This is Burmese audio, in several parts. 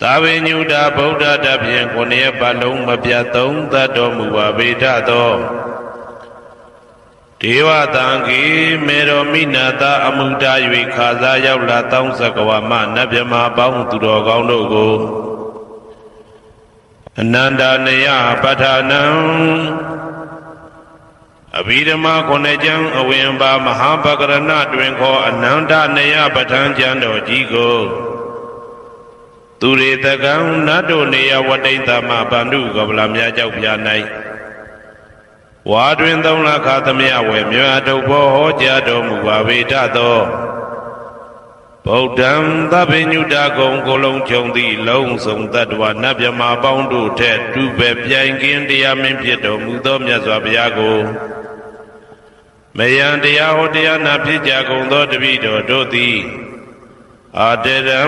သာဝေညုတာဗုဒ္ဓတဖြင့်ကိုယ်ရဲ့ပတ်လုံးမပြတ်သုံးသတ်တော်မူပါပေတတ်သောဒေဝတံကေမေတော်မိနာတာအမှုတာ၍ခါစားရောက်လာတောင်းစကဝမနတ်မြမပေါင်းသူတော်ကောင်းတို့ကိုအနန္တနယပဋ္ဌာနံအဘိဓမ္မာခုနှစ်ကျမ်းအဝင်ပါမဟာပကရဏတွင်ခေါ်အနန္တနယပဋ္ဌာန်းကျမ်းတော်ကြီးကိုသူရေတကံနတ်တို့နေယဝတိတ္တမဗန္ဓုကဗလာမြတ်ကြောက်ပြ၌ဝါတွင်သုံးလခါသမယဝေမြတ်တုဘောဟောကြားတော်မူပါပေတတ်သောဗုဒ္ဓံသဗ္ဗညုတကုံကိုလုံးခြုံသည့်လုံးစုံတတ္တဝနတ်မြမပေါင်းတို့ထက်တူပဲပြိုင်ကင်းတရားမင်းဖြစ်တော်မူသောမြတ်စွာဘုရားကိုမယံတရားဟောတရားနာဖြစ်ကြကုန်သောတပည့်တော်တို့သည်အာတရံ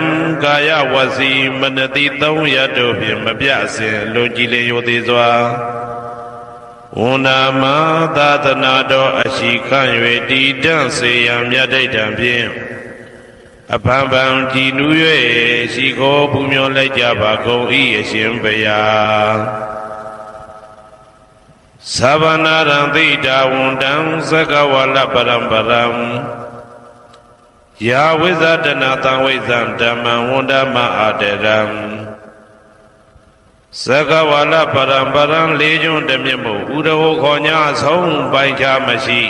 ကာယဝစီမနတိသုံးရတို့ဖြင့်မပြစဉ်လွန်ကြည်လင်ရိုသေစွာဝန္နာမသာသနာတော်အရှိခန့်၍တည်တံ့စေရန်မြတ်ဒိဋ္ဌံဖြင့်အဖန်ဖန်ကြည်နူး၍ရှိခိုးပူမျောလိုက်ကြပါကုန်၏အရှင်ဘုရားသဗ္ဗနာရံသိတာဝန္တံသကဝလပရံပရံယာဝိဇဒနာတံဝိဇံဓမ္မံဝန္ဒမအာတရံသကဝလပရံပရံလေးကျွန်းတမြင့်မို့ဥဒဟောခေါ်ညာဆုံးပိုင်ခြားမရှိ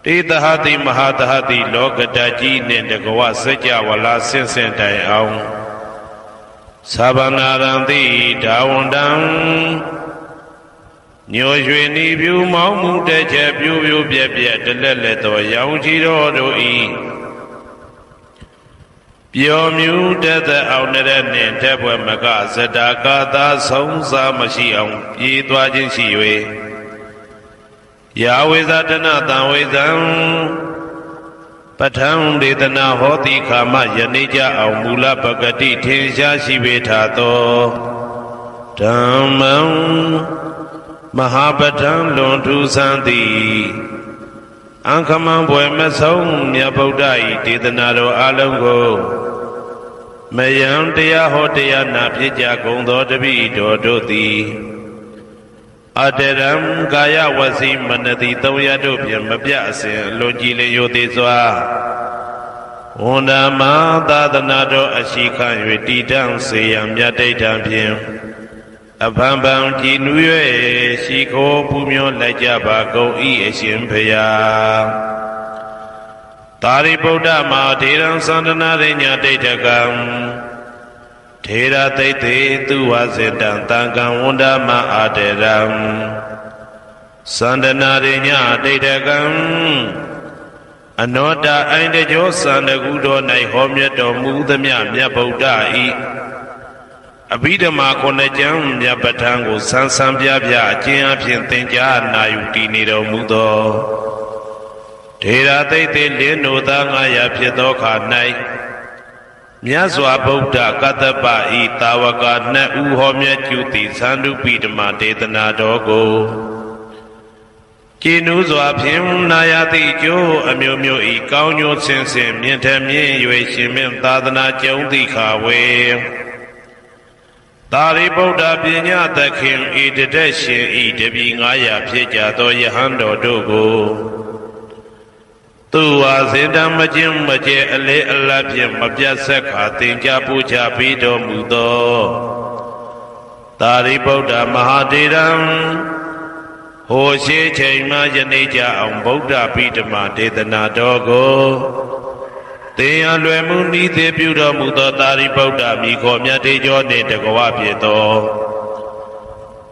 တေတဟတိမဟာတဟတိလောကတကြီးနှင့်တကဝစัจ java လာဆင့်ဆင့်တိုင်အောင်သဗ္ဗနာရံတိဒါဝန္တံညိုရွှေနီဖြူမောင်းမှုတဲ့ချက်ပြိုးပြိုးပြက်ပြက်တလက်လက်သောရောင်ချီတော်တို့ဤပျော်မြူးတသက်အောင်တဲ့နှင့်တက်ပွဲမကဇတာကာသာဆုံးစားမရှိအောင်ပြေးသွားခြင်းရှိ၍ယာဝေဇဒနာတံဝေဇံပဋ္ဌံဒေသနာဟောတိခာမယနေ့ကြအောင်မူလပဂတိထင်ရှားရှိပေထာသောဓမ္မံမဟာပဋ္ဌံလွန်ထူးဆန်းသည်အံခမံဘွယ်မဆုံးမြတ်ဗုဒ္ဓ၏ဒေသနာတော်အလုံးကိုမယံတရားဟောတရားနာဖြစ်ကြကုန်သောတပည့်တော်တို့သည်အတရံကာယဝစီမနတိသုံးရတို့ဖြင့်မပြအစဉ်လွန်ကြည်လင်ရိုသေစွာဝန္ဒမသာသနာတော်အရှိခန့်၍တည်တံ့စေရန်မြတ်ဒိဋ္ဌံဖြင့်အဖန်ဖန်ကြည်နူး၍ရှိခိုးပူမျောလိုက်ကြပါကုန်၏အရှင်ဘုရားသာရိပုတ္တမဟာထေရံသန္တနာရိညာဒိဋ္ဌကံထေရသိတေသူဝစေတံတံကံဝန္ဒမအာတေရံသန္တနာရိညာဒိဋ္ဌကံအနောတအိုင်တကြောသန္တကုတော်၌ဟောမြတ်တော်မူသမျှမြတ်ဗုဒ္ဓ၏အဘိဓမ္မာခုနှစ်ကျမ်းမြတ်ပဋ္ဌာန်းကိုဆန်းဆန်းပြပြအကျဉ်းအဖြစ်သင်ကြားနာယူတည်နေတော်မူသောထေရသိတေလင်းတို့သား900ဖြစ်သောခါ၌မြတ်စွာဘုရားကတ္တပဤတာဝကနှစ်ဦးဟောမြတ်ကျူသည်သန္ဓုပိဓမ္မဒေသနာတော်ကိုကျင့်ဥစွာဖြင့်နာယတိကျိုးအမျိုးမျိုးဤကောင်းကျိုးဆင်းဆင်းမြင့်ထမြင့်၍ရှင်မြတ်သာသနာကျုံတိခါဝေသာရိပုတ္တပညာသခင်ဤတတက်ရှင်ဤတပည့်900ဖြစ်ကြသောယဟန်တော်တို့ကိုသူဝါစေတံမခြင်းမကျဲအလေအလတ်ဖြင့်မပြတ်ဆက်ခါသင်ကြားပူချပေးတော်မူသောသာရိပုတ္တမဟာထေရံဟိုရှိချိန်မှယနေ့ကြအောင်ဗုဒ္ဓပိဓမ္မာဒေသနာတော်ကိုသင်ရလွယ်မှုဤသေးပြုတော်မူသောသာရိပုတ္တမိခေါ်မြတ်တေကျော်နှင့်တကဝဖြစ်သော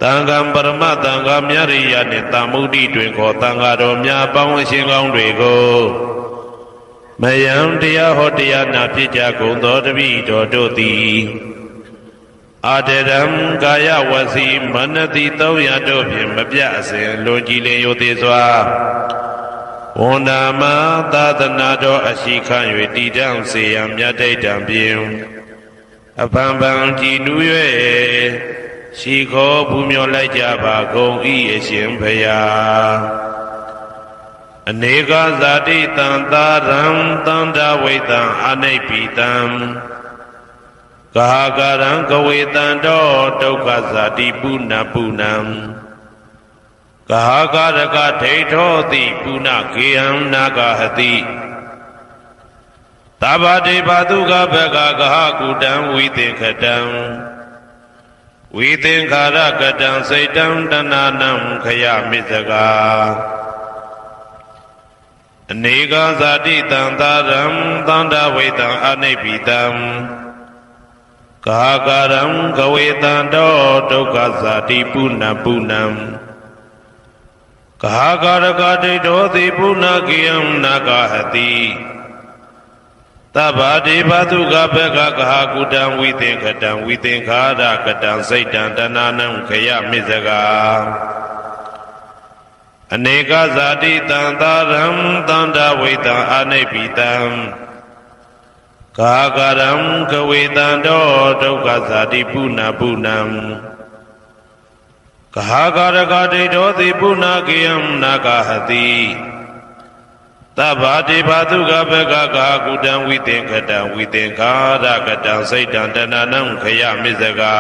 တန်ခါပရမတန်ခါမြရိယနှင့်တာမုဒ္ဒိတွင်ခေါ်တန်ခါတော်များပေါင်းအရှင်ကောင်းတွေကိုမယံတရားဟောတရားနာဖြစ်ကြကုန်သောတပည့်တော်တို့သည်အာတရံကာယဝစီမနတိသုံးရတို့ဖြင့်မပြအစဉ်လွန်ကြည်လင်ရိုသေစွာဝန္ဒမသာသနာတော်အရှိခန့်၍တည်တံ့စေရန်မြတ်ဒိဋ္ဌံဖြင့်အဖန်ဖန်ကြည်နူး၍ရှိခိုးပူမျောလိုက်ကြပါကုန်၏အရှင်ဘုရားအနေကဇာတိတံသာရံတန္တဝိတံအနိဗ္ဗိတံ กหาการังกเวตันโตทุกขสาติปุณปุณังกหาการกะเทโทติปุณเกยัมนากหติตบะเทปตุกะเบกะกหากุตังวิเตขตังวิเตขารกตังစိတ်တံတဏนังขยะมิสกาအနေကဇာတိတံသာရံသန္တာဝေတံအနိဗ္ဗိတံကာကရံကဝေတံတောဒုက္ခဇာတိပုဏ္ဏပုဏ္ဏံကာကရကတိတောတိပုဏ္ဏကေယံနာဂဟတိတဗ္ဗဒေဘတုကဘကကဟာကုတံဝိသင်္ခတံဝိသင်္ခာရကတံစိတ်တံတဏနံခယမိစကာအနေကဇာတိတံသာရံသန္တာဝေတံအနိဗ္ဗိတံကာကရံကဝေတံတောဒုက္ခဇာတိပုဏ္ဏပုဏ္ဏံကာကရကတိတောတိပုဏ္ဏကေယံနာဂဟတိတဗ္ဗဒေဘတုကဘကကာကုတံဝိသင်္ခတံဝိသင်္ခာရကတံစိတ်တံတဏနံခယမိစကာ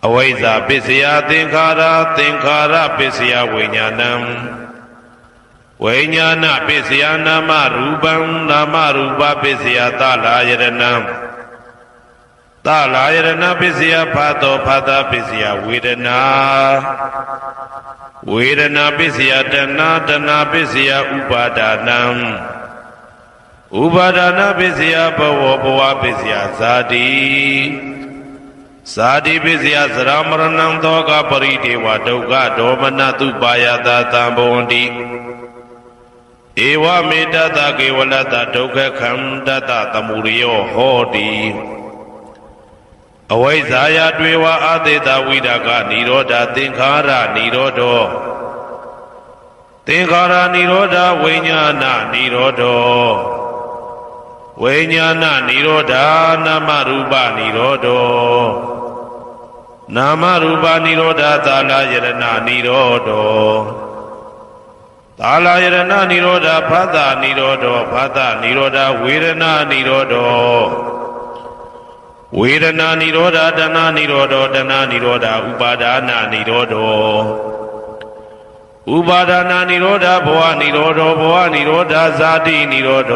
အဝိဇ္ဇာပစ္စယသင်္ခါရသင်္ခါရပစ္စယဝိညာဏံဝိညာဏပစ္စယနာမရူပံနာမရူပပစ္စယသလာယရဏံသလာယရဏပစ္စယဖာတောဖာတာပစ္စယဝေဒနာဝေဒနာပစ္စယတဏတဏပစ္စယဥပါဒနာဥပါဒနာပစ္စယဘဝဘဝပစ္စယဇာတိဇာတိပစ္စယသရမရဏံသောကပရိဒေဝဒုက္ခဒေါမနတုပါယတာသံဘဝန္တိဧဝမေတ္တကေဝလတ္တဒုက္ခခန္တတသမုရိယောဟောတိအဝိဇ္ဇာယတွေဝအာသေတဝိဒကနိရောဓသင်္ခါရနိရောဓောသင်္ခါရနိရောဓဝိညာဏနိရောဓောဝိညာဏနိရောဓနာမရူပနိရောဓောနာမရူပနိရောဓသာလယရဏနိရောဓောသာလယရဏနိရောဓဖသနိရောဓောဖသနိရောဓဝေဒနာနိရောဓောဝေဒနာနိရောဓတဏနိရောဓတဏနိရောဓဥပါဒနာနိရောဓဥပါဒနာနိရောဓဘဝနိရောဓဘဝနိရောဓဇာတိနိရောဓ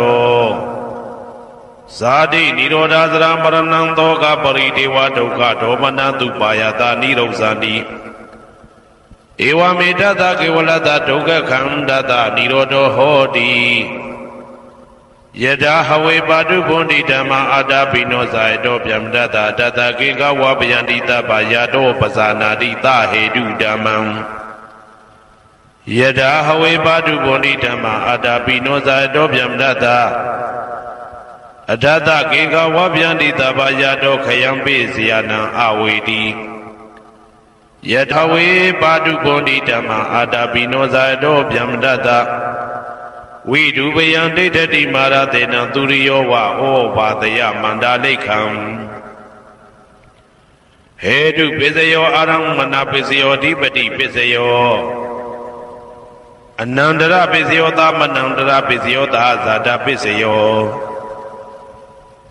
ဇာတိနိရောဓသရမရဏံသောကပရိဒေဝဒုက္ခဒေါမနတုပါယတာနိရောဇာတိဧဝမေတ္တကေဝလတ္တဒုက္ခခန္တတနိရောဓဟောတိယထာဟဝေပါတုဘုန်တိဓမ္မအာတာပိနောဇာယတောဗျမ္တတတတကေကဝပယန္တိတပယတောပဇာနာတိသဟေတုဓမ္မံယထာဟဝေပါတုဘုန်တိဓမ္မအာတာပိနောဇာယတောဗျမ္တတအထတကေကဝပယန္တိတပယတောခယံပိစီယနံအဝေတိယထာဝေပါတုဘုန်တိဓမ္မအာတာပိနောဇာယတောဗျမ္တတဝိဒုပယံဒိဋ္ဌတိမာရတေနံသူရိယောဝဩဘာတယမန္တာလိခံဟေတုပစ္စယောအာရမဏပစ္စယောဓိပတိပစ္စယောအနန္တရပစ္စယောသမနန္တရပစ္စယောသာဇာတပစ္စယော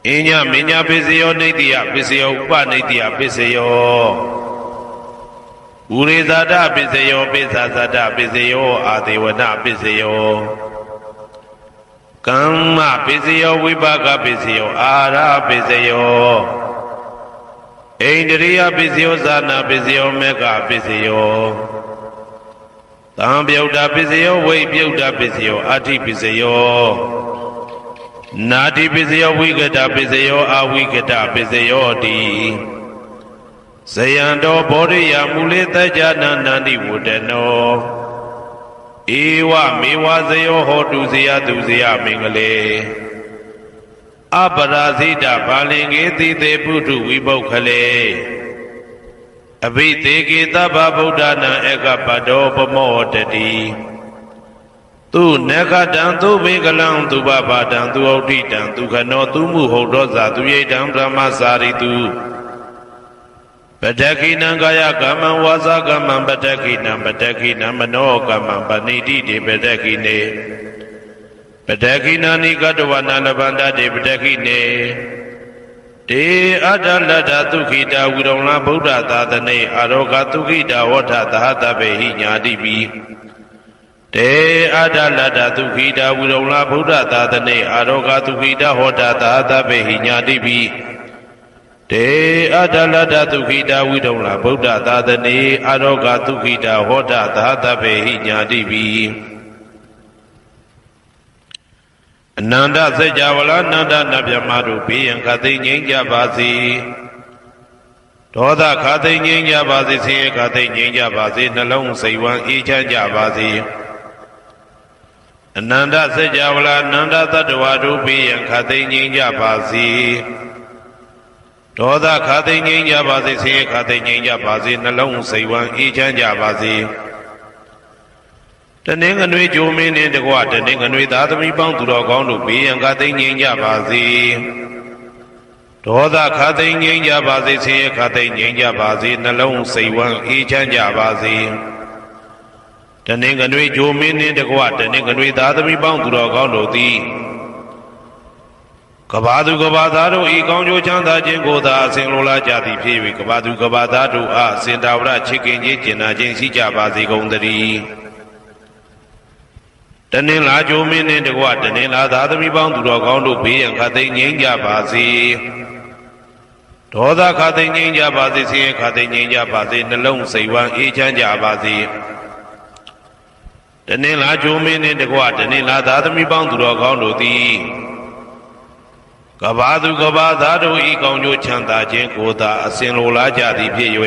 အညမညပစ္စယောနိတ္တိယပစ္စယောဥပနိတ္တိယပစ္စယောဥရိဇာတပစ္စယောပိစ္ဆာဇာတပစ္စယောအာဒေဝနပစ္စယောကမ္မပစ္စယောဝိပါကပစ္စယောအာရပစ္စယောဣန္ဒြိယပစ္စယောဇာနာပစ္စယောမေဃပစ္စယောသံပြုတ်တာပစ္စယောဝိပြုတ်တာပစ္စယောအာတိပစ္စယောနာတိပစ္စယောဝိကတပစ္စယောအဝိကတပစ္စယောတိဇယံတောဘောရိယမူလေတကြနာနန္တိဝတ္တနောဧဝမေဝဇယောဟောတုဇယသူဇယမင်္ဂလေအပရာဇိတဘာလင်္ကေတိတေပုထုဝိပုခ္ခလေအဘိသေကေသဗ္ဗဗုဒ္ဓနာဧကပတောပမောတတိသူနေကတံသူဘေကလံသူဘဘာတံသူဩဋ္ဌိတံသူခနောသူမှုဟုတ်သောဇာသူယေတံဗြဟ္မစာရိတုပတ္တခိနံကာယကမ္မံဝါစာကမ္မံပတ္တခိနံပတ္တခိနံမနောကမ္မံပဏိတိတေပတ္တခိနေပတ္တခိနာနိကတဝနာလဗန္တတေပတ္တခိနေ တေအတ္တလတ္တသုခိတာဝိရုံလဗုဒ္ဓသာသနေအာရောဂသုခိတာဝဋ္ဌသဟတပေဟိညာတိပိတေအတ္တလတ္တသုခိတာဝိရုံလဗုဒ္ဓသာသနေအာရောဂသုခိတာဟောတသဟတပေဟိညာတိပိတေအတ္တလတ္တသုခိတာဝိရုံလဗုဒ္ဓသာသနေအာရောဂသုခိတာဟောတသဟတပေဟိညာတိပိအနန္တစัจ java လာနန္ဒနဗျမတို့ဘေးရန်ခသိငြိမ်းကြပါစေဒေါသခသိငြိမ်းကြပါစေဆင်းရဲခသိငြိမ်းကြပါစေနှလုံးစိတ်ဝမ်းအေးချမ်းကြပါစေအနန္တစัจ java လာနန္ဒတတ္တဝါတို့ဘေးရန်ခသိငြိမ်းကြပါစေဒေါသခသိငြိမ်းကြပါစေဆင်းရဲခသိငြိမ်းကြပါစေနှလုံးစိတ်ဝမ်းအေးချမ်းကြပါစေတနင်္ဂနွေဂျိုမင်းနှင့်တကွတနင်္ဂနွေသားသမီးပေါင်းသူတော်ကောင်းတို့ဘေးရန်ခသိငြိမ်းကြပါစေဒေါသခသိငြိမ်းကြပါစေဆင်းရဲခသိငြိမ်းကြပါစေနှလုံးစိတ်ဝမ်းအေးချမ်းကြပါစေတနင်္ဂနွေဂျိုမင်းနှင့်တကွတနင်္ဂနွေသားသမီးပေါင်းသူတော်ကောင်းတို့သည်ကဘာသူကဘာသားတို့ဤကောင်းကျိုးချမ်းသာခြင်းကိုသာအစဉ်လိုလားကြသည်ဖြစ်၍ကဘာသူကဘာသားတို့အားအစဉ်တာဝရချစ်ခင်ခြင်းကျင်နာခြင်းရှိကြပါစေကုန်သတည်းတနင်္လာဂျိုမင်းနှင့်တကွတနင်္လာသားသမီးပေါင်းသူတော်ကောင်းတို့ဘေးရန်ခသိငြိမ်းကြပါစေဒေါသခသိငြိမ်းကြပါစေဆင်းရဲခသိငြိမ်းကြပါစေနှလုံးစိတ်ဝမ်းအေးချမ်းကြပါစေတနင်္လာဂျိုမင်းနှင့်တကွတနင်္လာသားသမီးပေါင်းသူတော်ကောင်းတို့သည်ကဘာသူကဘာသားတို့ဤကောင်းကျိုးချမ်းသာခြင်းကိုသာအစဉ်လိုလားကြသည်ဖြစ်၍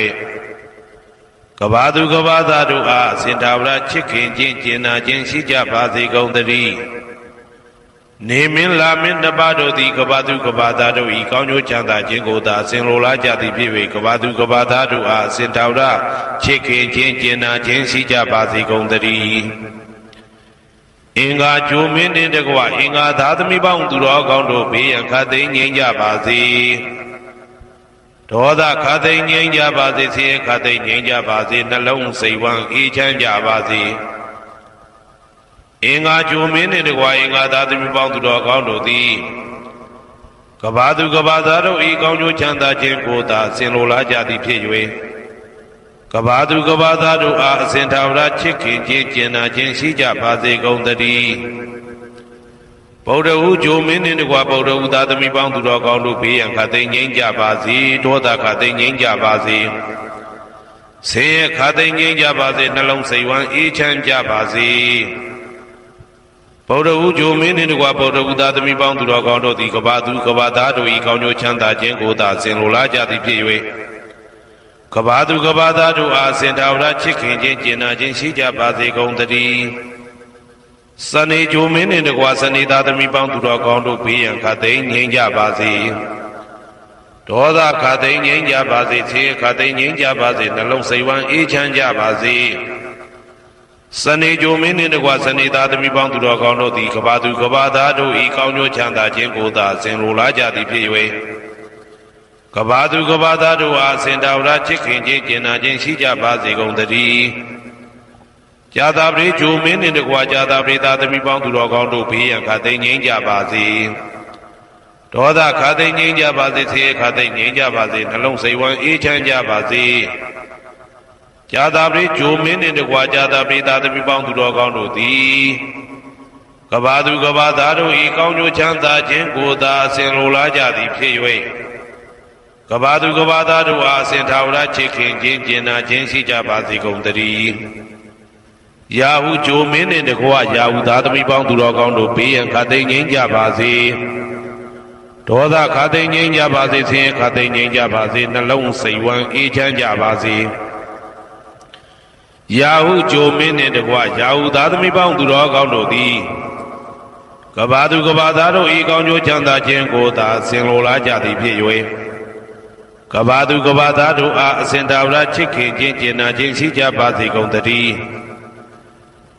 ကဘာသူကဘာသားတို့အားအစဉ်တာဝရချစ်ခင်ခြင်းကျင်နာခြင်းရှိကြပါစေကုန်သတည်းနေမင်းလာမင်းတပါးတို့သည်ကဘာသူကဘာသားတို့ဤကောင်းကျိုးချမ်းသာခြင်းကိုသာအစဉ်လိုလားကြသည်ဖြစ်၍ကဘာသူကဘာသားတို့အားအစဉ်တာဝရချစ်ခင်ခြင်းကျင်နာခြင်းရှိကြပါစေကုန်သတည်းအင်္ဂါဂျိုမင်းနှင့်တကွအင်္ဂါသားသမီးပေါင်းသူတော်ကောင်းတို့ဘေးရန်ခသိငြိမ်းကြပါစေဒေါသခသိငြိမ်းကြပါစေဆင်းရဲခသိငြိမ်းကြပါစေနှလုံးစိတ်ဝမ်းအေးချမ်းကြပါစေအင်္ဂါဂျိုမင်းနှင့်တကွအင်္ဂါသားသမီးပေါင်းသူတော်ကောင်းတို့သည်ကဘာသူကဘာသားတို့ဤကောင်းကျိုးချမ်းသာခြင်းကိုသာဆင်လိုလားကြသည်ဖြစ်၍ကဘာသူကဘာသားတို့အားအစဉ်ထာဝရချစ်ခင်ခြင်းကျင်နာခြင်းရှိကြပါစေကုန်သတည်းဗုဒ္ဓဟူဂျိုမင်းနှင့်တကွဗုဒ္ဓဟူသားသမီးပေါင်းသူတော်ကောင်းတို့ဘေးရန်ခသိငြိမ်းကြပါစေဒေါသခသိငြိမ်းကြပါစေဆင်းရဲခသိငြိမ်းကြပါစေနှလုံးစိတ်ဝမ်းအေးချမ်းကြပါစေဗုဒ္ဓဟူဂျိုမင်းနှင့်တကွဗုဒ္ဓဟူသားသမီးပေါင်းသူတော်ကောင်းတို့သည်ကဘာသူကဘာသားတို့ဤကောင်းကျိုးချမ်းသာခြင်းကိုသာဆင်လိုလားကြသည်ဖြစ်၍ကဘာသူကဘာသားတို့အားစင်တာဝရချစ်ခင်ခြင်းကျင်နာခြင်းရှိကြပါစေကုန်သတည်းစနေဂျိုမင်းနှင့်တကွစနေသားသမီးပေါင်းသူတော်ကောင်းတို့ဘေးရန်ခသိငြိမ်းကြပါစေဒေါသခသိငြိမ်းကြပါစေဆင်းရဲခသိငြိမ်းကြပါစေနှလုံးစိတ်ဝမ်းအေးချမ်းကြပါစေစနေဂျိုမင်းနှင့်တကွစနေသားသမီးပေါင်းသူတော်ကောင်းတို့သည်ကဘာသူကဘာသားတို့ဤကောင်းကျိုးချမ်းသာခြင်းကိုသာဆင်လိုလားကြသည်ဖြစ်၍ကဘာသူကဘာသားတို့အားစင်တာဝရချစ်ခင်ခြင်းကျင်နာခြင်းရှိကြပါစေကုန်သတည်းဇာတာပရိဂျိုမင်းနှင့်တကွာဇာတာပရိသားသမီးပေါင်းသူတော်ကောင်းတို့ဘေးရန်ခသိငြိမ်းကြပါစေဒေါသခသိငြိမ်းကြပါစေဆင်းရဲခသိငြိမ်းကြပါစေနှလုံးစိတ်ဝမ်းအေးချမ်းကြပါစေဇာတာပရိဂျိုမင်းနှင့်တကွာဇာတာပရိသားသမီးပေါင်းသူတော်ကောင်းတို့သည်ကဘာသူကဘာသားတို့ဤကောင်းကျိုးချမ်းသာခြင်းကိုသာအစဉ်လိုလားကြသည်ဖြစ်၍ကဘာသူကဘာသားတို့အားအစဉ်ထာဝရချစ်ခင်ခြင်းကျင်နာခြင်းရှိကြပါစေကုန်သတည်းယာဟုဂျိုမင်းနှင့်တကွယာဟုသားသမီးပေါင်းသူတော်ကောင်းတို့ဘေးရန်ခသိငြိမ်းကြပါစေဒေါသခသိငြိမ်းကြပါစေဆင်းရဲခသိငြိမ်းကြပါစေနှလုံးစိတ်ဝမ်းအေးချမ်းကြပါစေယာဟုဂျိုမင်းနှင့်တကွယာဟုသားသမီးပေါင်းသူတော်ကောင်းတို့သည်ကဘာသူကဘာသားတို့ဤကောင်းကျိုးချမ်းသာခြင်းကိုသာဆင်လိုလားကြသည်ဖြစ်၍ကဘာသူကဘာသားတို့အားအစဉ်တာဝရချစ်ခင်ခြင်းကျင်နာခြင်းရှိကြပါစေကုန်သတည်း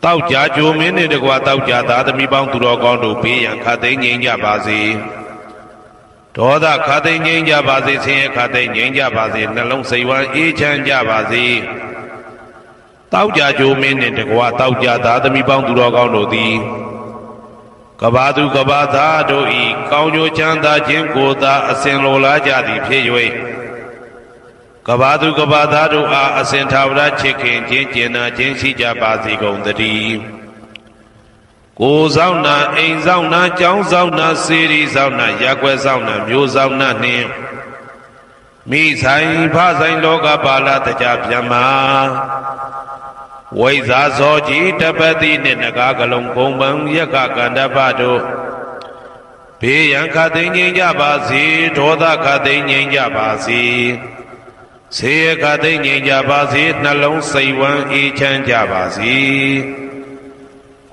တောက်ကြဂျိုမင်းနှင့်တကွတောက်ကြသားသမီးပေါင်းသူတော်ကောင်းတို့ဘေးရန်ခသိငြိမ်းကြပါစေဒေါသခသိငြိမ်းကြပါစေဆင်းရဲခသိငြိမ်းကြပါစေနှလုံးစိတ်ဝမ်းအေးချမ်းကြပါစေတောက်ကြဂျိုမင်းနှင့်တကွတောက်ကြသားသမီးပေါင်းသူတော်ကောင်းတို့သည်က ကဘာသူကဘာသားတို့ဤကောင်းကျိုးချမ်းသာခြင်းကိုသာအစဉ်လိုလားကြသည်ဖြစ်၍ကဘာသူကဘာသားတို့အားအစဉ်ထာဝရချစ်ခင်ခြင်းကျင်နာခြင်းရှိကြပါစေကုန်သတည်းကိုယ်ဆောင်နာအိမ်ဆောင်နာကျောင်းဆောင်နာစေရီဆောင်နာရက်ွယ်ဆောင်နာမျိုးဆောင်နာနှင့်မိဆိုင်ဖဆိုင်လောကပါဠတကြဗျမ္မာဝိဇာဇောကြီးတပတိနှင့်နဂါကလုံးဘုံပံယက္ခကန္တပတို့ဘေးရန်ခတ်သိမ်းငြိမ်းကြပါစေဒေါသခတ်သိမ်းငြိမ်းကြပါစေဆေးခတ်သိမ်းငြိမ်းကြပါစေနှလုံးစိတ်ဝမ်းအေးချမ်းကြပါစေ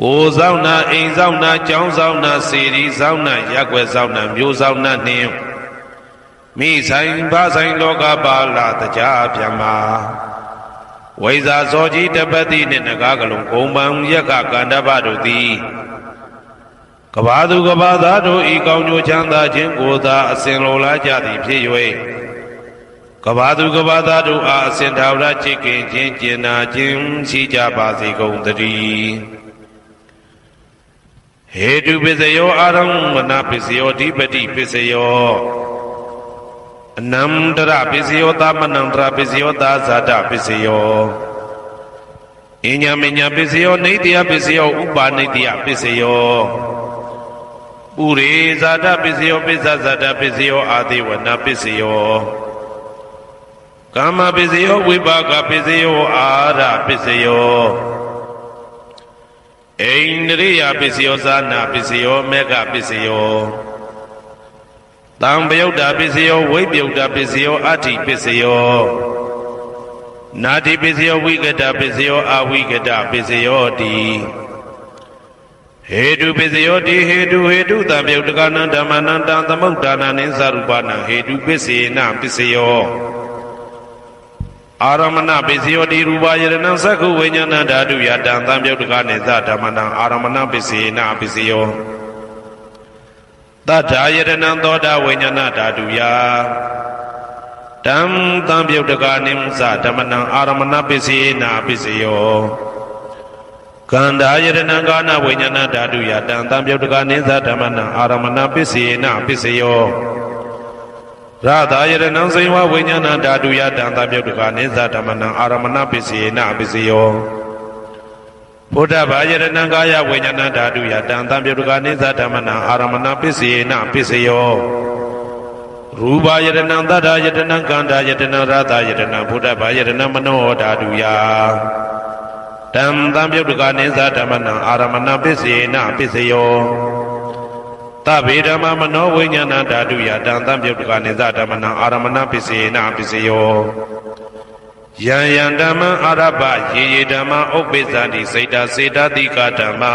ကိုယ်ဆောင်နာအိမ်ဆောင်နာကျောင်းဆောင်နာစေရီဆောင်နာရက်ွယ်ဆောင်နာမျိုးဆောင်နာနှင့်မိဆိုင်ဖဆိုင်လောကပါဠတကြဗျမ္မာဝိဇာဇောကြီးတပတိနှင့်နဂါကလုံးဂုံပံယက္ခကန္တပတို့သည်ကဘာသူကဘာသားတို့ဤကောင်းကျိုးချမ်းသာခြင်းကိုသာအစဉ်လိုလားကြသည်ဖြစ်၍ကဘာသူကဘာသားတို့အားအစဉ်ထာဝရချစ်ခင်ခြင်းကျင်နာခြင်းရှိကြပါစေကုန်သတည်းဟေတုပစ္စယောအာရမဏပစ္စယောဓိပတိပစ္စယောအနန္တရပစ္စယောသမနန္တရပစ္စယောသာဇာတပစ္စယောအညမညပစ္စယောနေတယပစ္စယောဥပါနေတယပစ္စယောပုရိဇာတပစ္စယောပိစ္ဆဇာတပစ္စယောအာသေဝနာပစ္စယောကာမပစ္စယောဝိပါကပစ္စယောအာရပစ္စယောအိန္ဒြိယပစ္စယောဇာနာပစ္စယောမေဃပစ္စယောတံပယုတ်တာပစ္စယောဝိပယုတ်တာပစ္စယောအဋ္ဌိပစ္စယောနာတိပစ္စယောဝိကတပစ္စယောအဝိကတပစ္စယောတိဟေတုပစ္စယောတိဟေတုတံပယုတ်တကနံဓမ္မနံတံသမုဒ္ဒါနံနိသရူပနံဟေတုပစ္စေနပစ္စယောအာရမဏပစ္စယောတိရူပယရဏံသက္ခုဝိညာဏဓာတုယတံသံပယုတ်တကနိသဓမ္မနံအာရမဏပစ္စေနပစ္စယောတထာယရဏံသောတာဝိညာဏဓာတုယတံသံပယုတ်တကနိသဓမ္မနံအာရမဏပစ္စေနပစ္စယောကန္ဓာယရဏံကာနဝိညာဏဓာတုယတံသံပယုတ်တကနိသဓမ္မနံအာရမဏပစ္စေနပစ္စယောရတာယရဏံဇိဝဝိညာဏဓာတုယတံသံပယုတ်တကနိသဓမ္မနံအာရမဏပစ္စေနပစ္စယောဘုဒ္ဓဘာယရဏံကာယဝိညာဏဓာတုယတံသံပယုတ်တကနိသဓမ္မနံအာရမဏပစ္စေနပစ္စယောရူပယရဏံသတ္တယတနံကန္ဓာယတနံရတာယတနံဘုဒ္ဓဘာယရဏံမနောဓာတုယတံသံပယုတ်တကနိသဓမ္မနံအာရမဏပစ္စေနပစ္စယောသဗ္ဗေဓမ္မမနောဝိညာဏဓာတုယတံသံပယုတ်တကနိသဓမ္မနံအာရမဏပစ္စေနပစ္စယောယံယံဓမ္မအာရပယေယေဓမ္မဥပ္ပိသန္တိစေတစေတတိကဓမ္မာ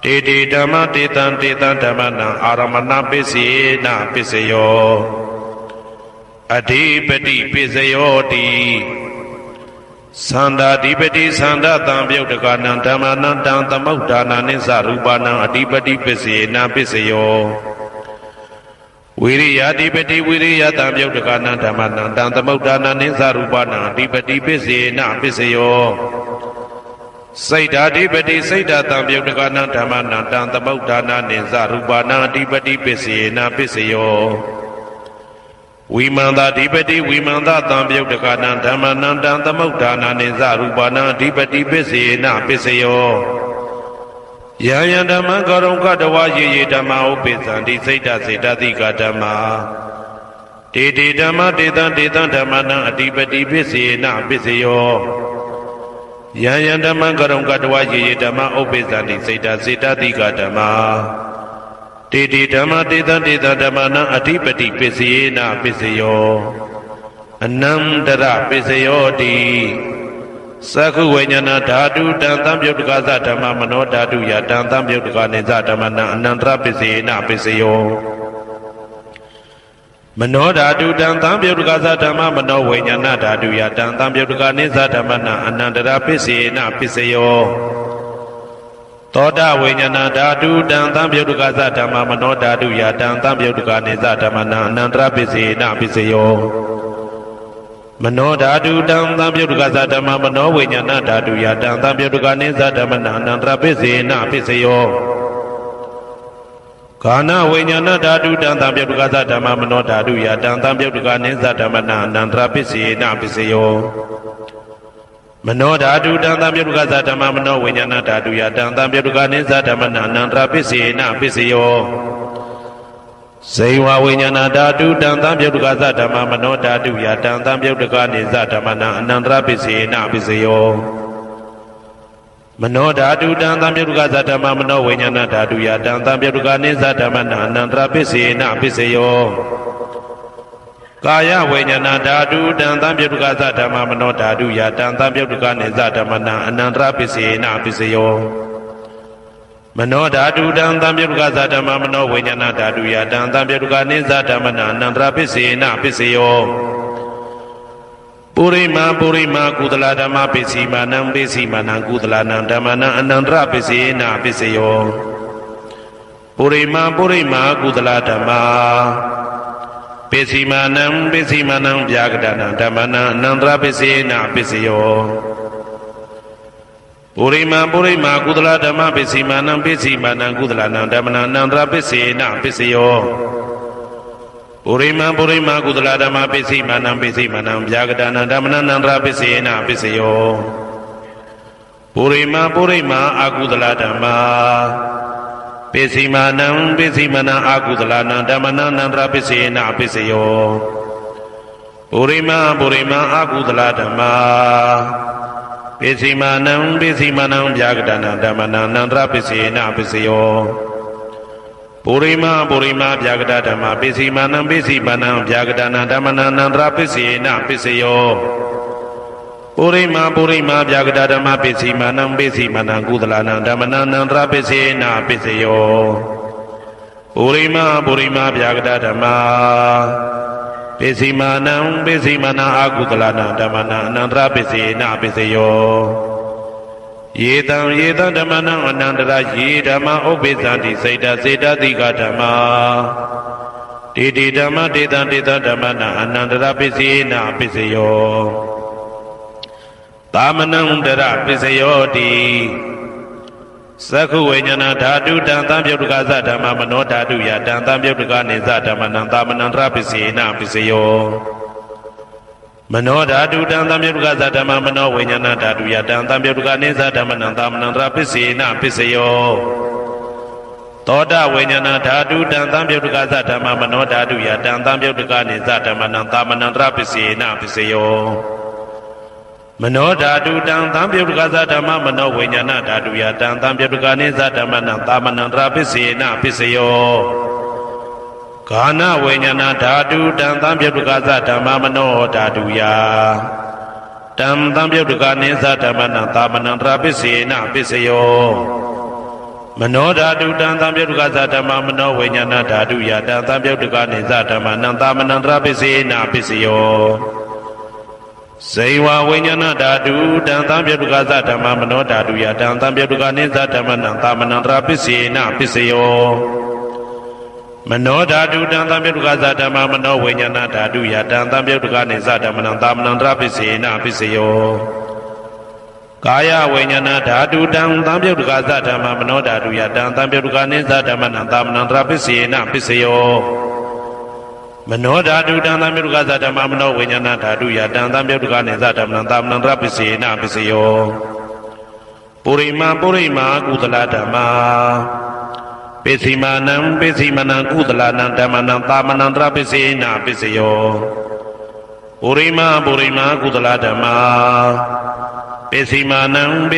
တေတေဓမ္မတေတံဓမ္မနံအာရမဏပစ္စေနပစ္စယောအဓိပတိပစ္စယောတိသန္တာဓိပတိသန္တာတံပယုတ်တကနံဓမ္မနံတံသမုဒ္ဒါနာနိသရူပနံအဓိပတိပစ္စေနပစ္စယောဝိရိယဓိပတိဝိရိယတံပယုတ်တကနံဓမ္မနံတံသမုဒ္ဒါနာနိသရူပနံအဓိပတိပစ္စေနပစ္စယောစိတ်ဓာဓိပတိစိတ်ဓာတံပယုတ်တကနံဓမ္မနံတံသမုဒ္ဒါနာနိသရူပနံအဓိပတိပစ္စေနပစ္စယောဝိမန္တဓိပတိဝိမန္တတံပယုတ်တကနံဓမ္မနံတံသမုဒ္ဒါနာနိသရူပနံအဓိပတိပစ္စေနပစ္စယောယံယံဓမ္မံကရုံကတဝယေယေဓမ္မဥပ္ပိသန္တိစိတ်ဓာစေတသိကဓမ္မာတေတေဓမ္မတေတံဓမ္မနံအဓိပတိပစ္စေနပစ္စယောယံယံဓမ္မံကရုံကတဝယေယေဓမ္မဥပ္ပိသန္တိစိတ်ဓာစေတသိကဓမ္မာတေတေဓမ္မတေတံဓမ္မနံအဓိပတိပစ္စေနပစ္စယောအနန္တရပစ္စယောတိသက္ခုဝိညာဏဓာတုတံသံပယုတ်တကသဓမ္မမနောဓာတုယတံသံပယုတ်တကနိသဓမ္မနံအနန္တရပစ္စေနပစ္စယောမနောဓာတုတံသံပယုတ်တကသဓမ္မမနောဝိညာဏဓာတုယတံသံပယုတ်တကနိသဓမ္မနံအနန္တရပစ္စေနပစ္စယောသောတာဝိညာဏဓာတုတံသံပယုတ်တကသဓမ္မမနောဓာတုယတံသံပယုတ်တကနိသဓမ္မနံအနန္တရပစ္စေနပစ္စယောမနောဓာတုတံသံပယုတ်တကသဓမ္မမနောဝိညာဏဓာတုယတံသံပယုတ်တကနိသဓမ္မနံအနန္တရပစ္စေနပစ္စယော Kana Vinyana Dadu Dantam Yadukasa Dhamma Mano Dadu Yadantam Yaduka Ninsa Dhammana Nandra Pisi Na Pisiyo Mano Dadu Dantam Yadukasa Dhamma Mano Vinyana Dadu Yadantam Yaduka Ninsa Dhammana Nandra Pisi Na Pisiyo Seiwa Vinyana Dadu Dantam Yadukasa Dhamma Mano Dadu Yadantam Yaduka Ninsa Dhammana Nandra Pisi Na Pisiyo Mano Dadu Dantam Yaduka Dhamma Mano Vinyana Dadu Yadantam Yaduka Ninsa Dhammana Nandra Pisi Na Pisiyo Kaya Vinyana Dadu Dantam Yaduka Dhamma Mano Dadu Yadantam Yaduka Ninsa Dhammana Nandra Pisi Na Pisiyo Mano Dadu Dantam Yaduka Dhamma Mano Vinyana Dadu Yadantam Yaduka Ninsa Dhammana Nandra Pisi Na Pisiyo Purima Kudala Dhamma Pisi Manam Kudala Nandamana Anandra Pisi Na Pisiyo Purima Kudala Dhamma Pisi Manam Vyagadana Dhammana Anandra Pisi Na Pisiyo Purima Kudala Dhamma Pisi Manam Kudala Nandamana Anandra Pisi Na Pisiyo Purima Kudala Dhamma Pisi Manam Vyagadana Dhammana Nandra Pisi Na Pisiyo Purima Akudala Dhamma Pisi Manam Akudala Dhammana Nandra Pisi Na Pisiyo Purima Akudala Dhamma Pisi Manam Vyagadana Dhammana Nandra Pisi Na Pisiyo Purima Vyagada Dhamma Pisi Manam Vyagadana Dhammana Nandra Pisi Na Pisiyo Purima Vyagada Dhamma Pisi Manam Kudala Dhammana Nandra Pisi Na Pisiyo Purima Vyagada Dhamma Pisi Manam Akudala Dhammana Nandra Pisi Na Pisiyo Yetam Dhammana Anandara Ye Dhamma Obizanti Seda Dika Dhamma Didi Dhamma Dita Dhammana Anandara Pisi Na Pisiyo Dhamanandara Pisiyo Di Sakhu Vinyana Dadu Dantam Yaduka Dhamma Mano Dadu Yadantam Yaduka Ninsa Dhammana Dhamanandara Pisi Na Pisiyo Mano Dadu Dantam Yaduka Dhamma Mano Vinyana Dadu Yadantam Yaduka Ninsa Dhammana Dhamanandara Pisi Na Pisiyo Toda Vinyana Dadu Dantam Yaduka Dhamma Mano Dadu Yadantam Yaduka Ninsa Dhammana Dhamanandara Pisi Na Pisiyo Mano Dadu Dantam Yaduka Dhamma Mano Vinyana Dadu Yadantam Yaduka Ninsa Dhammana Dhamanandara Pisi Na Pisiyo Kana Vinyana Dadu Dantam Yaduka Dhamma Mano Dadu Dantam Yaduka Ninsa Dhammana Dhamanandara Pisi Na Pisiyo Mano Dadu Dantam Yaduka Dhamma Mano Vinyana Dadu Dantam Yaduka Ninsa Dhammana Dhamanandara Pisi Na Pisiyo Seiwa Vinyana Dadu Dantam Yaduka Dhamma Mano Dadu Dantam Yaduka Ninsa Dhammana Dhamanandara Pisi Na Pisiyo Mano Dadu Dantam Yaduka Dhamma Mano Vinyana Dadu Dantam Yaduka Ninsa Dhammana Dhamanandara Pisi Na Pisiyo Kaya Vinyana Dadu Dantam Yaduka Dhamma Mano Dadu Dantam Yaduka Ninsa Dhammana Dhamanandara Pisi Na Pisiyo Mano Dadu Dantam Yaduka Dhamma Mano Vinyana Dadu Dantam Yaduka Ninsa Dhammana Dhamanandara Pisi Na Pisiyo Purima Kudala Dhamma Pisi Manam Kudala Dhammana Dhamanandara Pisi Na Pisiyo Purima Kudala Dhamma Pisi Manam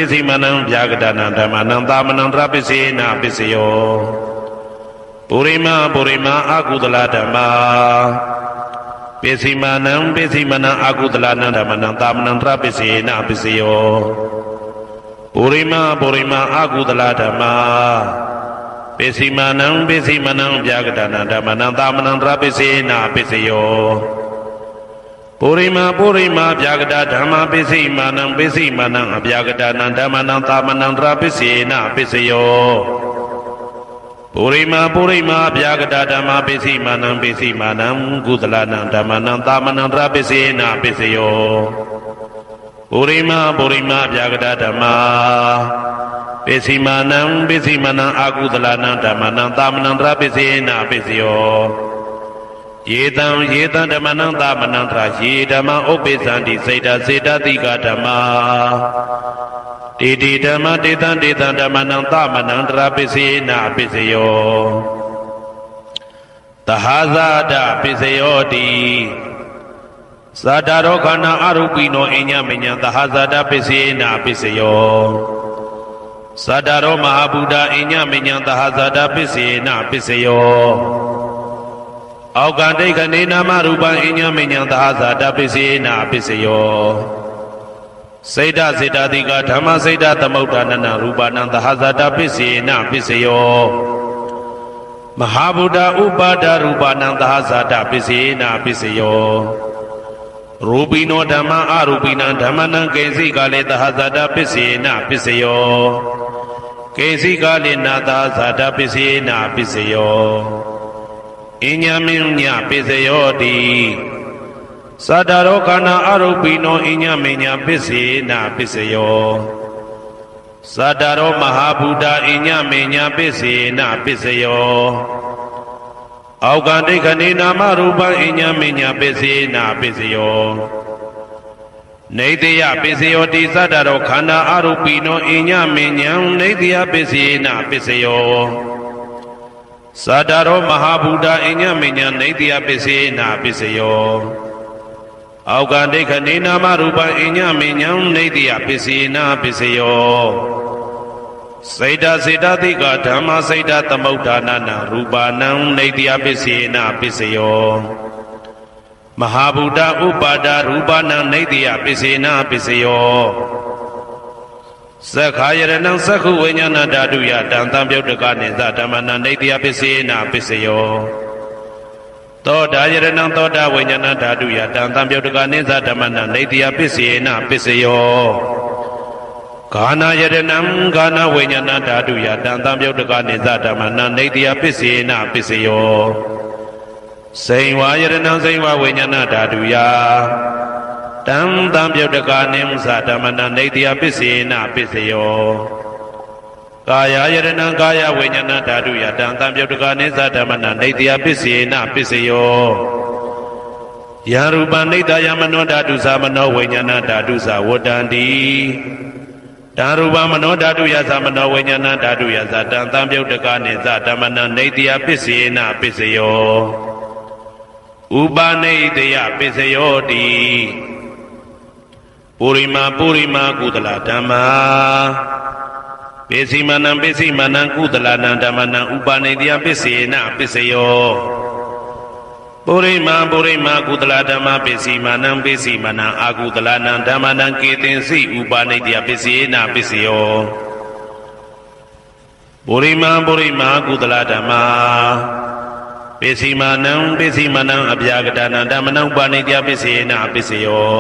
Vyagadana Dhammana Dhamanandara Pisi Na Pisiyo Purima Akudala Dhamma Pisi Manam Akudala Dhammana Dhamanandara Pisi Na Pisiyo Purima Akudala Dhamma Pisi Manam Vyagadana Dhammana Dhamanandara Pisi Na Pisiyo Purima Vyagada Dhamma Pisi Manam Vyagadana Dhammana Dhamanandara Pisi Na Pisiyo Purima Vyagada Dhamma Pisi Manam Kudala Dhammana Dhamanandara Pisi Na Pisiyo Purima Vyagada Dhamma ပိစီမာနံပိစီမနံအာကုသလနံဓမ္မနံသာမနံတရပိစေနာပိစယောယေတံဓမ္မနံသာမနံတရယေဓမ္မဥပ္ပိသန္တိစေတစေတတိကဓမ္မာတေတိဓမ္မတေတံဓမ္မနံသာမနံတရပိစေနာပိစယောသဟာဇာတပိစယောတိသာတရောခန္ဓာအရူပိနောအညမညံသဟာဇာတပိစေနာပိစယောသတ္တရောမဟာဗုဒ္ဓအညမညံသဟာဇာတပိစေနပိစယောအောက်ကဒိဋ္ဌနေနာမရူပံအညမညံသဟာဇာတပိစေနပိစယောစေတစေတတိကဓမ္မစေတသမုဋ္ဌာနနရူပနံသဟာဇာတပိစေနပိစယောမဟာဗုဒ္ဓဥပါဒရူပနံသဟာဇာတပိစေနပိစယောရူပိနောဓမ္မအရူပိနံဓမ္မနံကေစီကလေသဟာဇာတပိစေနပိစယောကေစီကလေနာသာဇာတပိစေနာပိစယောအညမင်းညပိစယောတိသတ္တရောခန္ဓာအရူပိနောအညမင်းညပိစေနာပိစယောသတ္တရောမဟာဗုဒ္ဓအညမင်းညပိစေနာပိစယောအောက်ကဒိဋ္ဌနေနာမရူပံအညမင်းညပိစေနာပိစယောနေတယပိစယောတိသတ္တရောခန္ဓာအရူပိနောအညမဉ္ဇံနေတယပိစေနပိစယောသတ္တရောမဟာဗုဒ္ဓအညမဉ္ဇံနေတယပိစေနပိစယောအောက်ကဒိဋ္ဌနေနာမရူပံအညမဉ္ဇံနေတယပိစေနပိစယောစေတစေတတိကဓမ္မစေတသမုဋ္ဌာနနရူပနံနေတယပိစေနပိစယောမဟာဗုဒ္ဓဥပါဒရူပနံနေတယပိစေနပိစယောသက္ခာယရဏံသက္ခုဝိညာဏဓာတုယတံတံပြုတ်တကနိသဓမ္မနံနေတယပိစေနပိစယောသောတာယရဏံသောတာဝိညာဏဓာတုယတံတံပြုတ်တကနိသဓမ္မနံနေတယပိစေနပိစယောဂာနာယရဏံဂာနာဝိညာဏဓာတုယတံတံပြုတ်တကနိသဓမ္မနံနေတယပိစေနပိစယောစိန်ဝါယရဏံစိန်ဝါဝိညာဏဓာတုယတံတံပြုတ်တကနိသဓမ္မနံနေတယပိစေနပိစယောကာယယရဏံကာယဝိညာဏဓာတုယတံတံပြုတ်တကနိသဓမ္မနံနေတယပိစေနပိစယောယံရူပနိတယမနောဓာတုသမနောဝိညာဏဓာတုသဝတ္တန္တိတံရူပမနောဓာတုယသမနောဝိညာဏဓာတုယသတံတံပြုတ်တကနိသဓမ္မနံနေတယပိစေနပိစယောဥပါနေတယပိစယောတိပုရိမာကုသလဓမ္မာပိစီမနံကုသလနံဓမ္မနံဥပါနေတယပိစေနပိစယောပုရိမာကုသလဓမ္မာပိစီမနံအာကုသလနံဓမ္မနံကေတင်စီဥပါနေတယပိစေနပိစယောပုရိမာကုသလဓမ္မာပိစီမနံအဗျာကတနံဓမ္မနံဥပါနေတယပိစေနပိစယော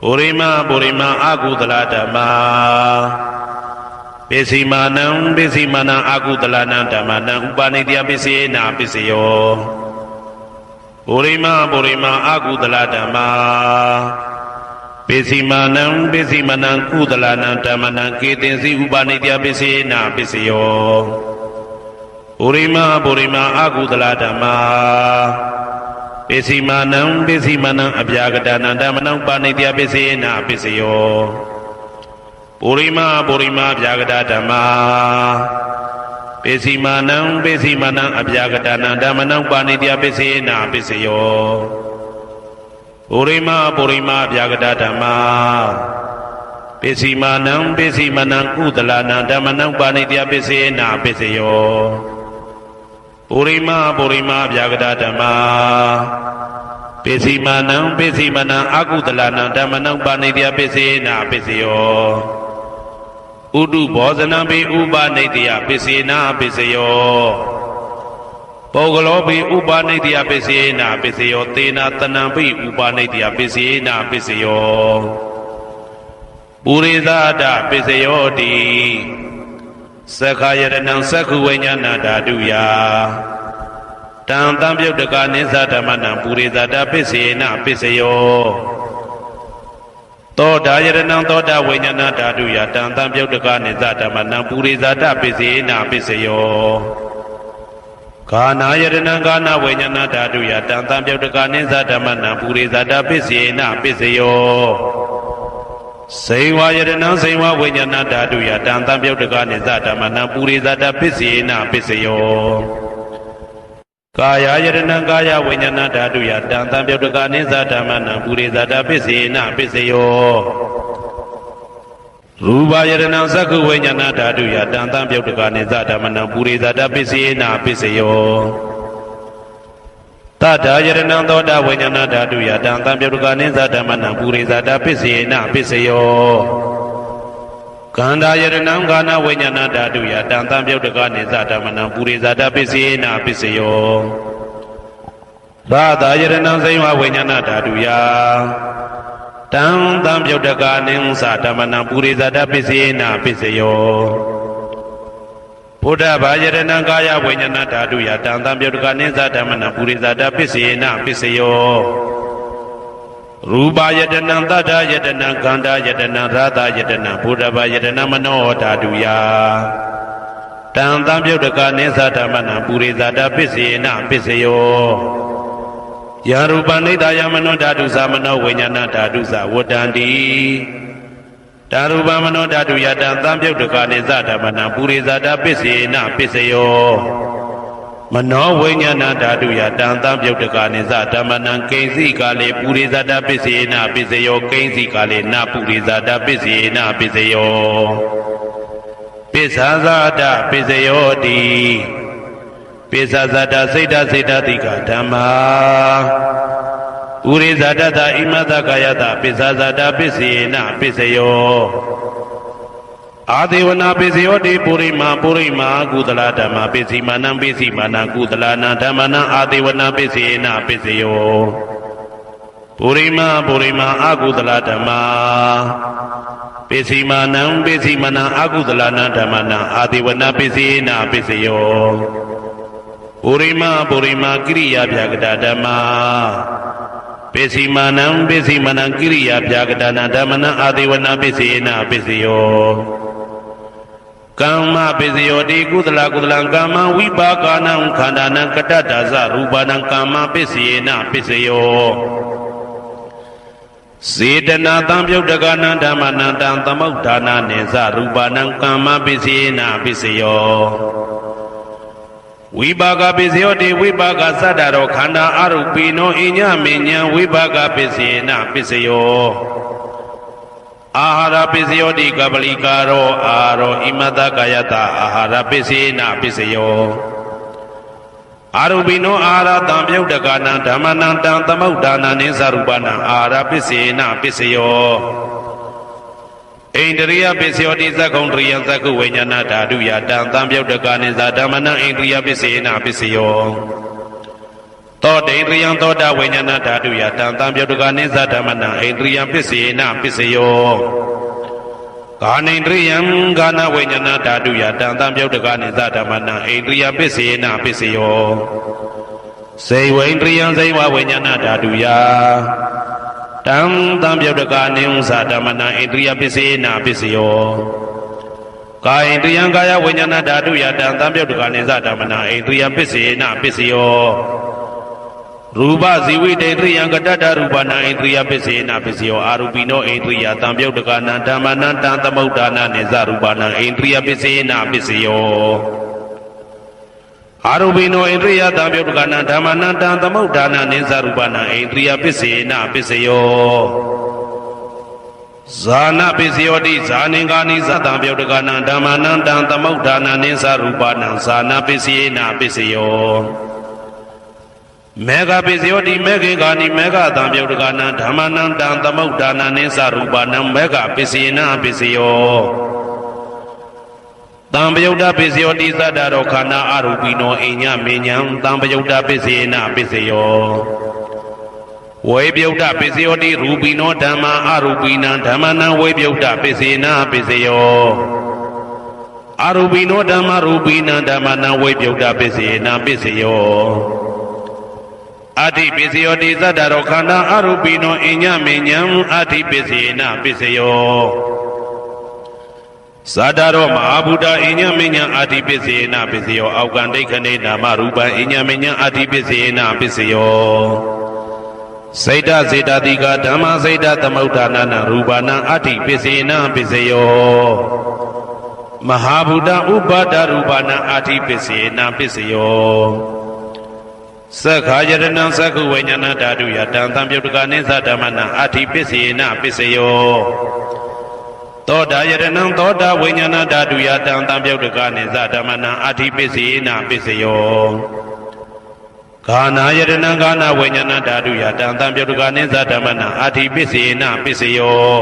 ပုရိမာအာကုသလဓမ္မာပိစီမနံအာကုသလနံဓမ္မနံဥပါနေတယပိစေနပိစယောပုရိမာအာကုသလဓမ္မာပိစီမနံကုသလနံဓမ္မနံကေတင်စီဥပါနေတယပိစေနပိစယောပုရိမာအာကုသလဓမ္မာပိစီမနံအဗျာကတနံဓမ္မနံပါဏိတယပိစေနပိစယောပုရိမာအဗျာကတဓမ္မာပိစီမနံအဗျာကတနံဓမ္မနံပါဏိတယပိစေနပိစယောပုရိမာအဗျာကတဓမ္မာပိစီမနံကုသလနံဓမ္မနံပါဏိတယပိစေနပိစယောပုရိမာဗျာကတဓမ္မာပိစီမနံအာကုသလနံဓမ္မနံပါဏိတယပိစေနပိစယောဥဒုဘောဇနံပိဥပါနေတယပိစေနပိစယောပုဂ္ဂလောပိဥပါနေတယပိစေနပိစယောသေနတနံပိဥပါနေတယပိစေနပိစယောပုရိသဒပိစယောတိသက္ခာယရဏံသက္ခုဝိညာဏဓာတုယတံတံပြုတ်တကနိသဓမ္မနံပုရိသဒပိစေနပိစယော သောတာယရဏံသောတာဝိညာဏဓာတုယတံသံပြုတ်တကနိသဓမ္မနံပုရိဇာတပစ္စေနာပစ္စယောကာနာယရဏံကာနာဝိညာဏဓာတုယတံသံပြုတ်တကနိသဓမ္မနံပုရိဇာတပစ္စေနာပစ္စယောစေဝယရဏံစေဝဝိညာဏဓာတုယတံသံပြုတ်တကနိသဓမ္မနံပုရိဇာတပစ္စေနာပစ္စယောကာယယရဏံကာယဝိညာဏဓာတုယတံသံပြုတ်တကနိသဓမ္မနံပုရိဇာတပစ္စေနာပစ္စယောရူပယရဏံသက္ခုဝိညာဏဓာတုယတံသံပြုတ်တကနိသဓမ္မနံပုရိဇာတပစ္စေနာပစ္စယောတတ္ထာယရဏံသောတာဝိညာဏဓာတုယတံသံပြုတ်တကနိသဓမ္မနံပုရိဇာတပစ္စေနာပစ္စယောကန္တာယရဏံကာနဝိညာဏဓာတုယတံသံပြုတ်တကနိသဓမ္မနံပုရိဇာတပစ္စေနာပစ္စယောရာသာယရဏံစေဝဝိညာဏဓာတုယတံသံပြုတ်တကနိသဓမ္မနံပုရိဇာတပစ္စေနာပစ္စယောဘုဒ္ဓဘာယရဏံကာယဝိညာဏဓာတုယတံသံပြုတ်တကနိသဓမ္မနံပုရိဇာတပစ္စေနာပစ္စယောရူပယတနံတတ္တယတနံခန္ဓာယတနံရသယတနံဘုဒ္ဓဘာယတနံမနောဓာတုယတံသံပြုတ်တကနိသဓမ္မနံပုရိဇာတပစ္စေနာပစ္စယောယာရူပနိဒာယမနောဓာတုသမနောဝိညာဏဓာတုသဝတ္တန္တိဓာရူပမနောဓာတုယတံသံပြုတ်တကနိသဓမ္မနံပုရိဇာတပစ္စေနာပစ္စယောမနောဝိညာဏဓာတုယတံသံပြုတ်တကနိသဓမ္မနံကိဉ္စီကာလေပုရိဇာတပစ္စေနာပစ္စယောကိဉ္စီကာလေနပုရိဇာတပစ္စေနာပစ္စယောပစ္ဆာဇာတပစ္စယောတိပိစ္ဆာဇာတစိတ်တစိတ်တတိကဓမ္မာဥရိဇာတတဣမတကာယတပိစ္ဆာဇာတပစ္စေနပစ္စယောအာဒေဝနာပိစယောတိပုရိမာကုသလဓမ္မပိစီမာနံပိစီမာနံကုသလနာဓမ္မနံအာဒေဝနာပိစေနပိစယောပုရိမာအကုသလဓမ္မပိစီမာနံပိစီမာနံအကုသလနာဓမ္မနံအာဒေဝနာပိစေနပိစယောပုရိမာကိရိယာဗျာကတဓမ္မပိစီမာနံကိရိယာဗျာကတနာဓမ္မနံအာဒေဝနာပိစေနပိစယောကမ္မပိစယောတိကုသလကမ္မဝိပါကနံခန္ဓာနံကတ္တဒါဇရူပနံကမ္မပိစေနပိစယောစေတနာသံပြုတ်တကနံဓမ္မနံတံသမုဋ္ဌာနာနိသရူပနံကမ္မပိစေနပိစယောဝိပါကပိစယောတိဝိပါကသတ္တရောခန္ဓာအရူပိနောအညမဉ္ဇံဝိပါကပိစေနပိစယောအာဟာရပိစယောတိကပလိကာရောအာရောဣမတကာယတအာဟာရပိစေနပိစယောအာရူပိနောအာဟာရတံပြုတ်တကနံဓမ္မနံတံသမုဋ္ဌာနာနိသရူပနံအာဟာရပိစေနပိစယောဣန္ဒရိယပိစယောတိသက္ကုံတရိယသက္ကုဝိညာဏဓာတုယတံသံပြုတ်တကနိသဓမ္မနံဣန္ဒရိယပိစေနပိစယောသောတေန္ဒရိယသောတာဝိညာဏဓာတုယတံသံပြုတ်တကနိသဓမ္မနံဣန္ဒရိယပိစေနပိစယောကာနိန္ဒရိယကာနဝိညာဏဓာတုယတံသံပြုတ်တကနိသဓမ္မနံဣန္ဒရိယပိစေနပိစယောစေဝိန္ဒရိယစေဝဝိညာဏဓာတုယတံသံပြုတ်တကနိသဓမ္မနံဣန္ဒရိယပိစေနပိစယောကာယိန္ဒရိယကာယဝိညာဏဓာတုယတံသံပြုတ်တကနိသဓမ္မနံဣန္ဒရိယပိစေနပိစယောရူပဇီဝိတေန္ဒရိယကတ္တရူပနံဣန္ဒရိယပိစေနပိစယောအာရူပိနောဣန္ဒရိယသံပြုတ်တကနံဓမ္မနံတံသမုဋ္ဌာနာနိသရူပနံဣန္ဒရိယပိစေနပိစယောအာရူပိနောဣန္ဒရိယသံပြုတ်တကနံဓမ္မနံတံသမုဋ္ဌာနာနိသရူပနံဣန္ဒရိယပိစေနပိစယောဇာနာပိစယောတိဇာနင်္ဂာနိသတံပြုတ်တကနံဓမ္မနံတံသမုဋ္ဌာနာနိသရူပနံဇာနာပိစေနပိစယောမေဃပိစယောတိမေခေကာနိမေဃသံပြုတ်တကနံဓမ္မနံတံသမုဋ္ဌာနာနိသရူပနံမေဃပိစေနပိစယောတံပယုတ်တပိစယောတိသတ္တရောခန္ဓာအရူပိနောအိညမဉ္ဇံတံပယုတ်တပိစေနပိစယောဝေပြုတ်တပိစယောတိရူပိနောဓမ္မာအရူပိနံဓမ္မနံဝေပြုတ်တပိစေနပိစယောအရူပိနောဓမ္မရူပိနံဓမ္မနံဝေပြုတ်တပိစေနပိစယော အာတိပစ္စယောတိသတ္တရောခန္ဓာအရူပိနောအညမေညံအာတိပစ္စေနပစ္စယောသတ္တရောမဟာဗုဒ္ဓအညမေညံအာတိပစ္စေနပစ္စယောအောက်ကံဒိဋ္ဌိနေနာမရူပံအညမေညံအာတိပစ္စေနပစ္စယောစေတစေတတိကဓမ္မစေတသမုဋ္ဌာနာရူပနာအာတိပစ္စေနပစ္စယောမဟာဗုဒ္ဓဥပါဒရူပနာအာတိပစ္စေနပစ္စယောသက္ခာယတနံသက္ခုဝိညာဏဓာတုယတံသံပြုတ်တကနိသဓမ္မနာအာတိပစ္စေနပစ္စယောသောတာယတနံသောတာဝိညာဏဓာတုယတံသံပြုတ်တကနိသဓမ္မနာအာတိပစ္စေနပစ္စယောဂာနာယတနံဂာနာဝိညာဏဓာတုယတံသံပြုတ်တကနိသဓမ္မနာအာတိပစ္စေနပစ္စယော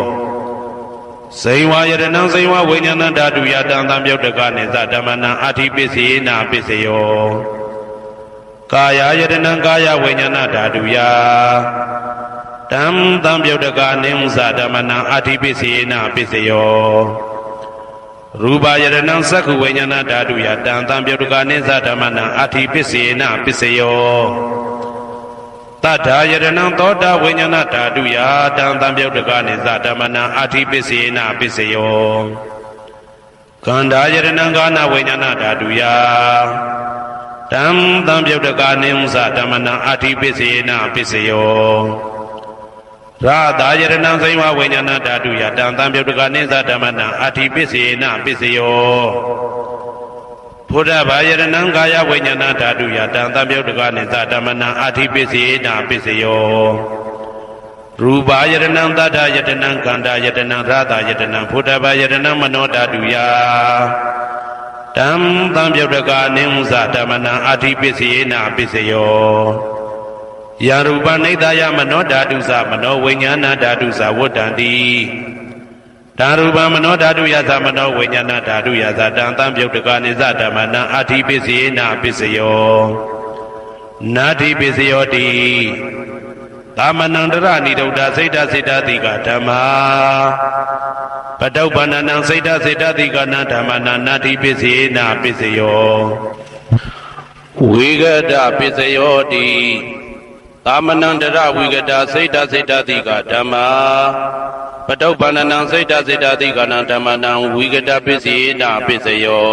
ဇိဝယတနံဇိဝဝိညာဏဓာတုယတံသံပြုတ်တကနိသဓမ္မနာအာတိပစ္စေနပစ္စယောကာယယတနံကာယဝိညာဏဓာတုယတံသံပြုတ်တကနိသဓမ္မနာအာတိပစ္စေနပစ္စယောရူပယတနံသက္ခုဝိညာဏဓာတုယတံသံပြုတ်တကနိသဓမ္မနာအာတိပစ္စေနပစ္စယောတတ္ထာယတနံသောတာဝိညာဏဓာတုယတံသံပြုတ်တကနိသဓမ္မနာအာတိပစ္စေနပစ္စယောကန္ဓာယတနံကာနဝိညာဏဓာတုယတံသံပြုတ်တကနိသဓမ္မနာအာတိပစ္စေနပစ္စယောရာသာယတနံဇိဝဝိညာဏဓာတုယတံသံပြုတ်တကနိသဓမ္မနာအာတိပစ္စေနပစ္စယောဘုဒ္ဓဘာယတနံကာယဝိညာဏဓာတုယတံသံပြုတ်တကနိသဓမ္မနာအာတိပစ္စေနပစ္စယောရူပယတနံသတ္တယတနံခန္ဓာယတနံရာသာယတနံဘုဒ္ဓဘာယတနံမနောဓာတုယတံသံပြုတ်တကနိသဓမ္မနာအာတိပစ္စေနပစ္စယောယာရူပနိဒာယမနောဓာတုသမနောဝိညာဏဓာတုသဝတ္တံတိဓာရူပမနောဓာတုယသမနောဝိညာဏဓာတုယသတံသံပြုတ်တကနိသဓမ္မနာအာတိပစ္စေနပစ္စယောနာတိပစ္စယောတိသမနန္တရဏိဒုဒ္ဓစိတ်တစေတတိကဓမ္မာပတုပ္ပန္နံစိတ်တစေတတိကနာဓမ္မနာနာတိပစ္စေနပစ္စယောဝိဂဒပစ္စယောတိသမနန္တရဝိဂဒစိတ်တစေတတိကဓမ္မာပတုပ္ပန္နံစိတ်တစေတတိကနာဓမ္မနာဝိဂဒပစ္စေနပစ္စယော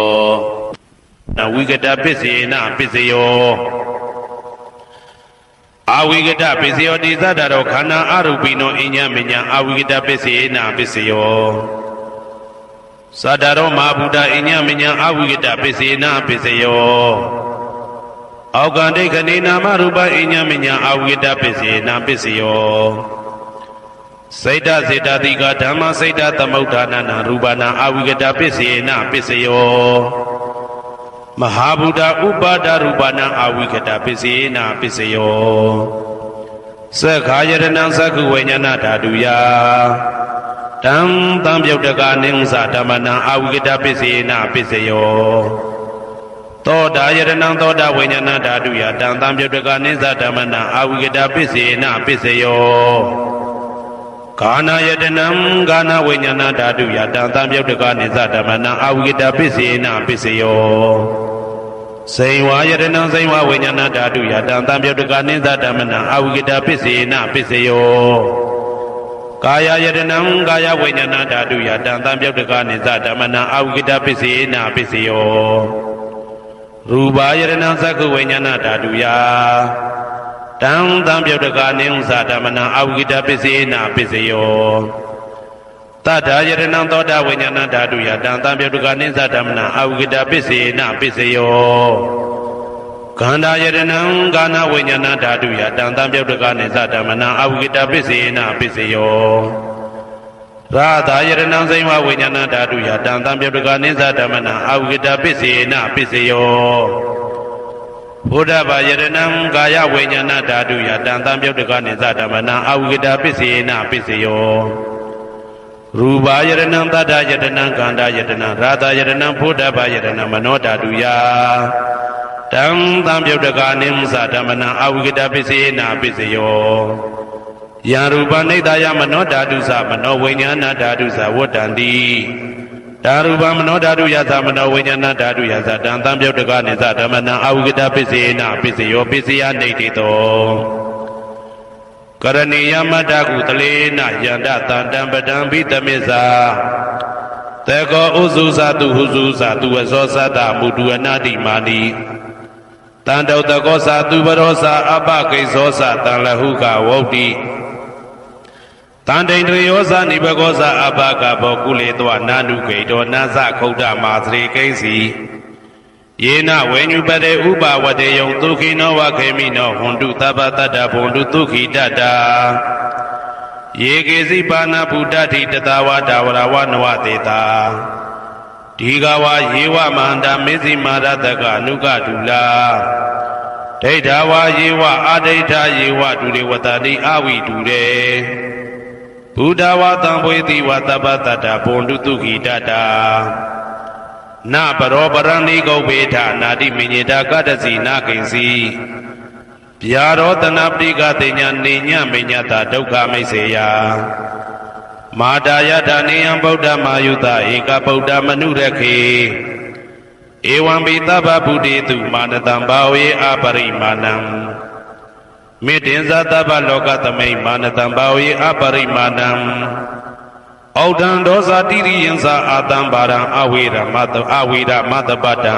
နဝိဂဒပစ္စေနပစ္စယောအာဝိကတပစ္စယောတိသတ္တရောခန္ဓာအရူပိနောအညမညအာဝိကတပစ္စေနပစ္စယောသတ္တရောမဟာဗုဒ္ဓအညမညအာဝိကတပစ္စေနပစ္စယောအောက်ကံဒိဋ္ဌိနေနာမရူပအညမညအာဝိကတပစ္စေနပစ္စယောစေတစေတတိကဓမ္မစေတသမုဋ္ဌာနာရူပနာအာဝိကတပစ္စေနပစ္စယောမဟာဗုဒ္ဓဥပါဒရူပနာအာဝိကတပစ္စေနပစ္စယောသက္ခာယတနံသက္ခုဝိညာဏဓာတုယတံသံပြုတ်တကနိသဓမ္မနာအာဝိကတပစ္စေနပစ္စယောသောတာယတနံသောတာဝိညာဏဓာတုယတံသံပြုတ်တကနိသဓမ္မနာအာဝိကတပစ္စေနပစ္စယောဂာနာယတနံဂာနာဝိညာဏဓာတုယတံသံပြုတ်တကနိသဓမ္မနာအာဝိကတပစ္စေနပစ္စယောဇိဝယတနံဇိဝဝိညာဏဓာတုယတံသံပြုတ်တကနိသဓမ္မနာအာဝိကတပစ္စေနပစ္စယောကာယယတနံကာယဝိညာဏဓာတုယတံသံပြုတ်တကနိသဓမ္မနာအာဝိကတပစ္စေနပစ္စယောရူပယတနံသက္ခုဝိညာဏဓာတုယတံသံပြုတ်တကနိသဓမ္မနာအာဝိကတပစ္စေနပစ္စယောတတ္ထာယတနံသောတာဝိညာဏဓာတုယတံသံပြုတ်တကနိသဓမ္မနာအာဝိကတပစ္စေနပစ္စယောခန္ဓာယတနံကာနဝိညာဏဓာတုယတံသံပြုတ်တကနိသဓမ္မနာအာဝိကတပစ္စေနပစ္စယောရာသာယတနံဇိဝဝိညာဏဓာတုယတံသံပြုတ်တကနိသဓမ္မနာအာဝိကတပစ္စေနပစ္စယောဘုဒ္ဓဘာယတနံကာယဝိညာဏဓာတုယတံသံပြုတ်တကနိသဓမ္မနာအာဝိကတပစ္စေနပစ္စယောရူပယတနံတတ္တယတနံခန္ဓာယတနံရာသာယတနံဘုဒ္ဓဘာယတနံမနောဓာတုယတံသံပြုတ်တကနိသဓမ္မနာအာဝိကတပစ္စေနပစ္စယောယံရူပနိဒာယမနောဓာတုသမနောဝိညာဏဓာတုသဝတ္တံတိ ဓာရုပမနောဓာတုယသမနောဝိညာဏဓာတုယသတံသံပြုတ်တကနိသဓမ္မနံအာဝိကတပစ္စေနပစ္စယောပစ္စယနေတိတောကရဏီယမတ္တကုတလေနယန္တတန္တံပတံဘိတမေဇာတေကောဥစုသတုဟုစုသတုဝဇောသတ္တမုတုအနာတိမာနိတန္တောတကောသတုပရောသအပကိဇောသတံလဟုကဝုတ်တိတန်တိန်တရောဇနိဘကောဇအပကဘောကုလေတောနာနုဂိတောနာဇခုဒ္ဓမာသရေကိဉ္စီယေနဝေညုပတေဥပဝတေယံဒုခိနောဝခေမိနောဟွန်တုသဗ္ဗတတ္တဘွန်တုဒုခိတတ္တာယေကေစီပါဏဗုဒ္ဓတိတတဝါဒဝရဝနဝတေတာဒီဃဝါယေဝမန္တမေဇိမာရတကအနုကတုလာဒိဋ္ဌဝါယေဝအာဒိဋ္ဌယေဝဒုရေဝတတိအဝိတုရေဘုဒ္ဓဝါတံဘွေတိဝသဗ္ဗတတ္တဘွန်တုဒုခိတတ္တာနပရောပရဏိကုပ္ပေထနာတိမိညေတာကတ္တစီနာကိဉ္စီဗျာရောတနာပတိကတိညာနေညမိညတာဒုက္ခမိတ်စေယမာတာယတနေယံဗုဒ္ဓမာယုတဧကဗုဒ္ဓမနုရခေဧဝံပိသဗ္ဗဗုဒ္ဓေတုမာနတံဘာဝေအပရိမာဏံမေတ္တင်္ဇသဗ္ဗလောကသမိန်မာနတံဘာဝေအပရိမာဏံဩဒံဒောဇာတိရိယံသာအာတံဘာရံအဝေရမတအဝေရမတပတံ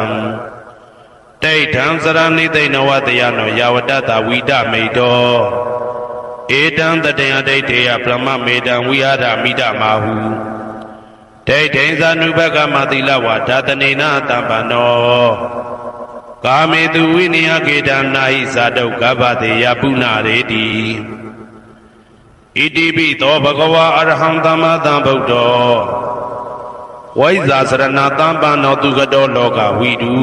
ဒိဋ္ဌံစရဏိသိဏဝတယနောယဝတ္တဝိဒမိတောဧတံတတေယဒိဋ္ဌေယဗြဟ္မမေတံဝိဟာရမိဒမာဟုဒိဋ္ဌိဇာနုဘကမတိလဝဓာတနေနတံပန္နောကာမေတုဝိနိယကေတံနာဟိဇာတုကဗ္ဗတေယပုဏ္ဏရေတိဣတိပိသောဘဂဝါအရဟံသမ္မာသမ္ဗုဒ္ဓောဝိဇာစရဏတံပန္နောသူကတောလောကဝိတု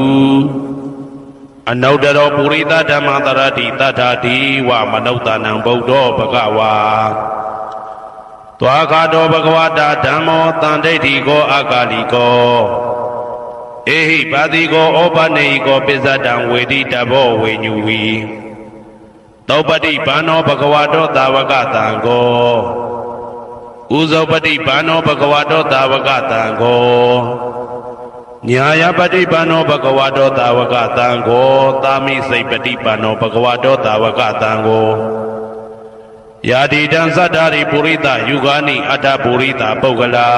အနုတ္တရောပုရိသဓမ္မတရတိတထာတိဝမနုဿာနံဗုဒ္ဓောဘဂဝါသွားခါတောဘဂဝတာဓမ္မောတန်ဒိဋ္ဌိကောအကာလိကောဧဟိပါတိကောဩပနေဟိကောပစ္စတံဝေတိတဘောဝေညူဝီသောပတိဘာနောဘဂဝတောသာဝကတံကောဥဇောပတိဘာနောဘဂဝတောသာဝကတံကောညာယပတိဘာနောဘဂဝတောသာဝကတံကောသာမိစိတ်ပတိဘာနောဘဂဝတောသာဝကတံကောယာတိတံသတ္တာရိပုရိသယုဂာနိအတ္တပုရိသပုဂ္ဂလာ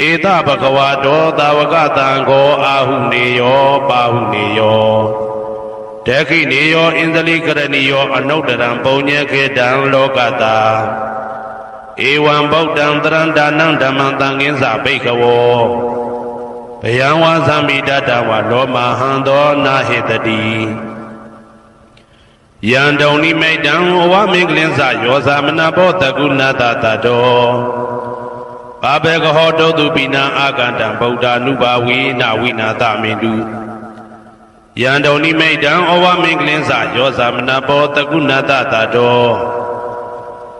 ဧတဘဂဝတောသာဝကတံကောအာဟုနေယောပါဟုနေယောဒက္ခိနေယောဣန္ဒလိကရဏီယောအနုတ္တရံပုံညေခေတံလောကတာဧဝံဗုဒ္ဓံတရံဒါနံဓမ္မံသံဃင်းစာဘိက္ခဝောဘယံဝါသမိတတဝလောမဟံသောနာဟေတတိယံတုံနိမိတံအဝမင်္ဂလင်းစယောဇာမနဘောတကုဏတတတောဘာဘေကဟောတောတုပိနံအာကန္တံဗုဒ္ဓ ानु ဘာဝေနဝိနာသမင်တုယံတုံနိမိတံအဝမင်္ဂလင်းစယောဇာမနဘောတကုဏတတတော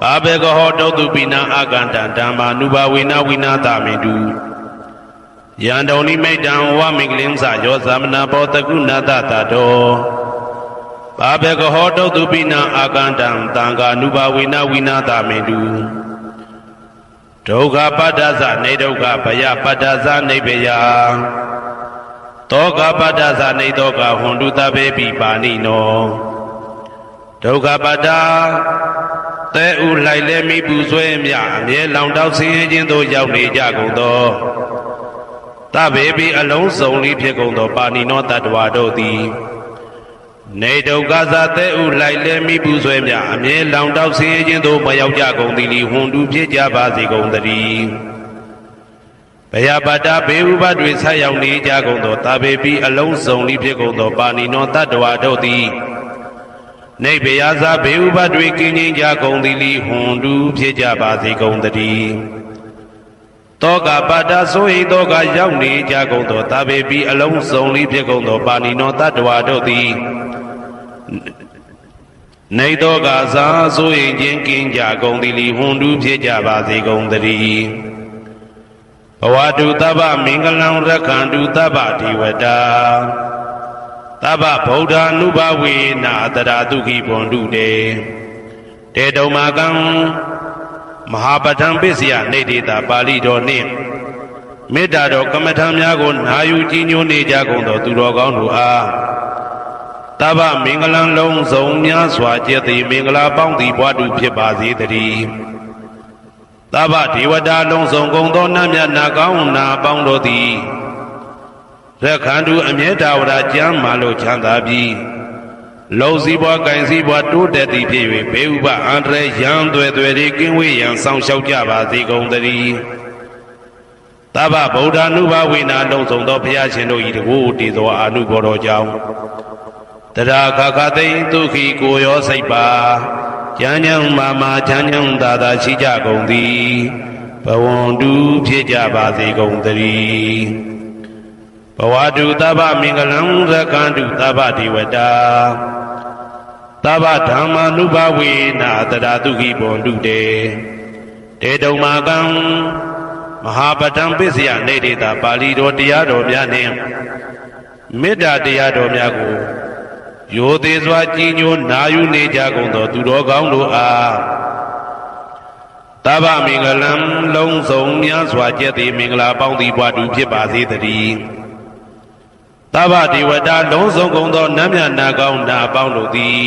ဘာဘေကဟောတောတုပိနံအာကန္တံဓမ္မာနုဘာဝေနဝိနာသမင်တုယံတုံနိမိတံအဝမင်္ဂလင်းစယောဇာမနဘောတကုဏတတတောဘာဘေကဟောတောတုပိနံအာကန္တံသံဃာနုဘာဝေနဝိနာသမင်တုဒုက္ခပတ္တသနေဒုက္ခဘယပတ္တသနေဘယတောကပတ္တသနေတောကဟွန်တုတဘေပိပါဏိနောဒုက္ခပတ္တသဲဥလိုက်လဲမိပူဆွဲမြအမြဲလောင်တောက်ဆင်းရဲခြင်းသို့ရောက်နေကြကုန်သောတဘေပိအလုံးစုံလေးဖြစ်ကုန်သောပါဏိနောတတ္တဝါတို့သည်နေဒုက္ခသသဲဥလိုက်လဲမိပူဆွဲမြအမြဲလောင်တောက်ဆင်းရဲခြင်းသို့မရောက်ကြကုန်သည်လီဟွန်တုဖြစ်ကြပါစေကုန်သတည်းဘယပတ္တဘေဥပတွေဆက်ရောက်နေကြကုန်သောတာဘေပိအလုံးစုံလေးဖြစ်ကုန်သောပါဏိနောတတ္တဝါတို့သည်နေဘယဇာဘေဥပတွေကင်းခြင်းကြကုန်သည်လီဟွန်တုဖြစ်ကြပါစေကုန်သတည်းတောကပတ္တဆိုဟိတောကရောက်နေကြကုန်သောတာဘေပိအလုံးစုံလေးဖြစ်ကုန်သောပါဏိနောတတ္တဝါတို့သည်နေတောကသာဆိုရင်ချင်းကင်းကြကုန်သည်လီဟွန်တုဖြစ်ကြပါစေကုန်သတည်းဘဝတုတဗ္ဗမင်္ဂလံရက္ခန္တုတဗ္ဗဒေဝတာတဗ္ဗဗုဒ္ဓ ानु ဘာဝေနအတရာတုခိဘွန်တုတေတေတုံမာကံမဟာပဋ္ဌံပစ္စယနေတိတာပါဠိတော်နှင့် မေတ္တာတော်ကမ္မထံများကိုနာယူကြည်ညိုနေကြကုန်သောသူတော်ကောင်းတို့အားတဗ္ဗမင်္ဂလံလုံးစုံများစွာကျက်သည်မင်္ဂလာပေါင်းသည်ဘွားတူဖြစ်ပါစေတည်းတဗ္ဗဒေဝတာလုံးစုံကုန်သောနတ်မြတ်နာကောင်းနာပေါင်းတို့သည်ရခန္တုအမြဲတဝရကျမ်းမာလို့ချမ်းသာပြီးလုံစည်းပွားကင်စည်းပွားတိုးတက်သည်ဖြစ်၍ဘေဥပအန္တရာယ်ရန်သွဲသွဲတွေကင်းဝေးရန်ဆောင်လျှောက်ကြပါစေကုန်တည်းတဗ္ဗဗုဒ္ဓ ानु ဘဝေနာလုံးစုံသောဘုရားရှင်တို့၏တကူတည်သောအာနုဘောတော်ကြောင့်တရားခခသိဒုက္ခိကိုရောစိတ်ပါဉာဏ်ဉာဏ်မာမာချမ်းချမ်းသာသာရှိကြကုန်သည်ဘဝန္တုဖြစ်ကြပါစေကုန်တည်းဘဝတုသဗ္ဗမင်္ဂလံရကန္တုသဗ္ဗဒေဝတာသဗ္ဗဓမ္မာနုဘဝေနာတရာတုခိဘွန်တုတေတေတုံမာကံမဟာပတံပစ္စယနေတေတာပါဠိတော်တရားတော်များနှင့်မေတ္တာတရားတော်များကိုရိုသေစွာကြည်ညိုနာယူနေကြကုန်သောသူတော်ကောင်းတို့အားသဗ္ဗမင်္ဂလံလုံးစုံများစွာကျက်သည်မင်္ဂလာပေါင်းသည်ဘွားတူဖြစ်ပါစေတည်းသဗ္ဗဒေဝတာလုံးစုံကုန်သောနတ်မြတ်နာကောင်းနာပေါင်းတို့သည်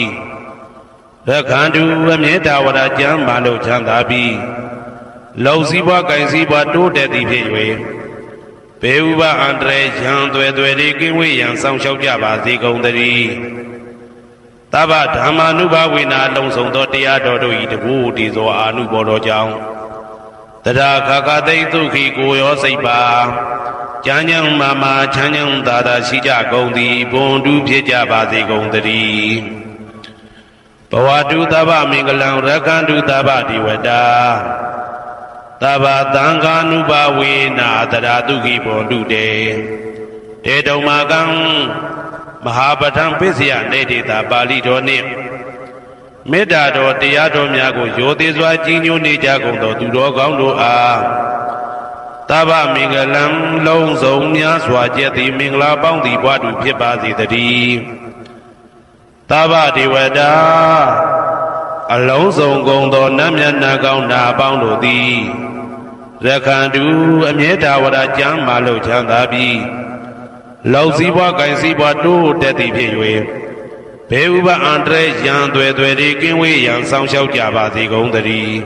ရခန္တုအမြဲတဝရကျမ်းမာလို့ချမ်းသာပြီးလုံစည်းပွားကင်စည်းပွားတိုးတက်သည်ဖြစ်၍ဘေဥပအန္တရာယ်ရန်သွဲသွဲတွေကင်းဝေးရန်ဆောင်လျှောက်ကြပါစေကုန်တည်းသဗ္ဗဓမ္မာနုဘဝေနာလုံးစုံသောတရားတော်တို့၏တကူတည်သောအာနုဘော်တော်ကြောင့်တရားခခသိဒုက္ခိကိုရောစိတ်ပါဉာဏ်ဉာဏ်မာမာချမ်းချမ်းသာသာရှိကြကုန်သည်ဘွန်တုဖြစ်ကြပါစေကုန်တည်းဘဝတုသဗ္ဗမင်္ဂလံရကန္တုသဗ္ဗဒေဝတာသဗ္ဗသံဃာနုဘဝေနာတရာတုခိဘွန်တုတေတေတုံမာကံမဟာပဋ္ဌံပစ္စယနေတေတာပါဠိတော်နှင့်မေတ္တာတော်တရားတော်များကိုရိုသေစွာကြည်ညိုနေကြကုန်သောသူတော်ကောင်းတို့အားသဗ္ဗမင်္ဂလံလုံးစုံများစွာကျက်သည်မင်္ဂလာပေါင်းသည်ဘွားတူဖြစ်ပါစေတည်းသဗ္ဗဒေဝတာအလုံးစုံကုန်သောနတ်မြတ်နာကောင်းနာပေါင်းတို့သည်ရခန္တုအမြဲတဝရကျမ်းမာလို့ချမ်းသာပြီးလောက်စည်းပွားကင်စည်းပွားတိုးတက်သည်ဖြစ်၍ဘေဥပအန္တရာယ်ရန်သွဲသွဲတွေကင်းဝေးရန်ဆောင်လျှောက်ကြပါစေကုန်တည်း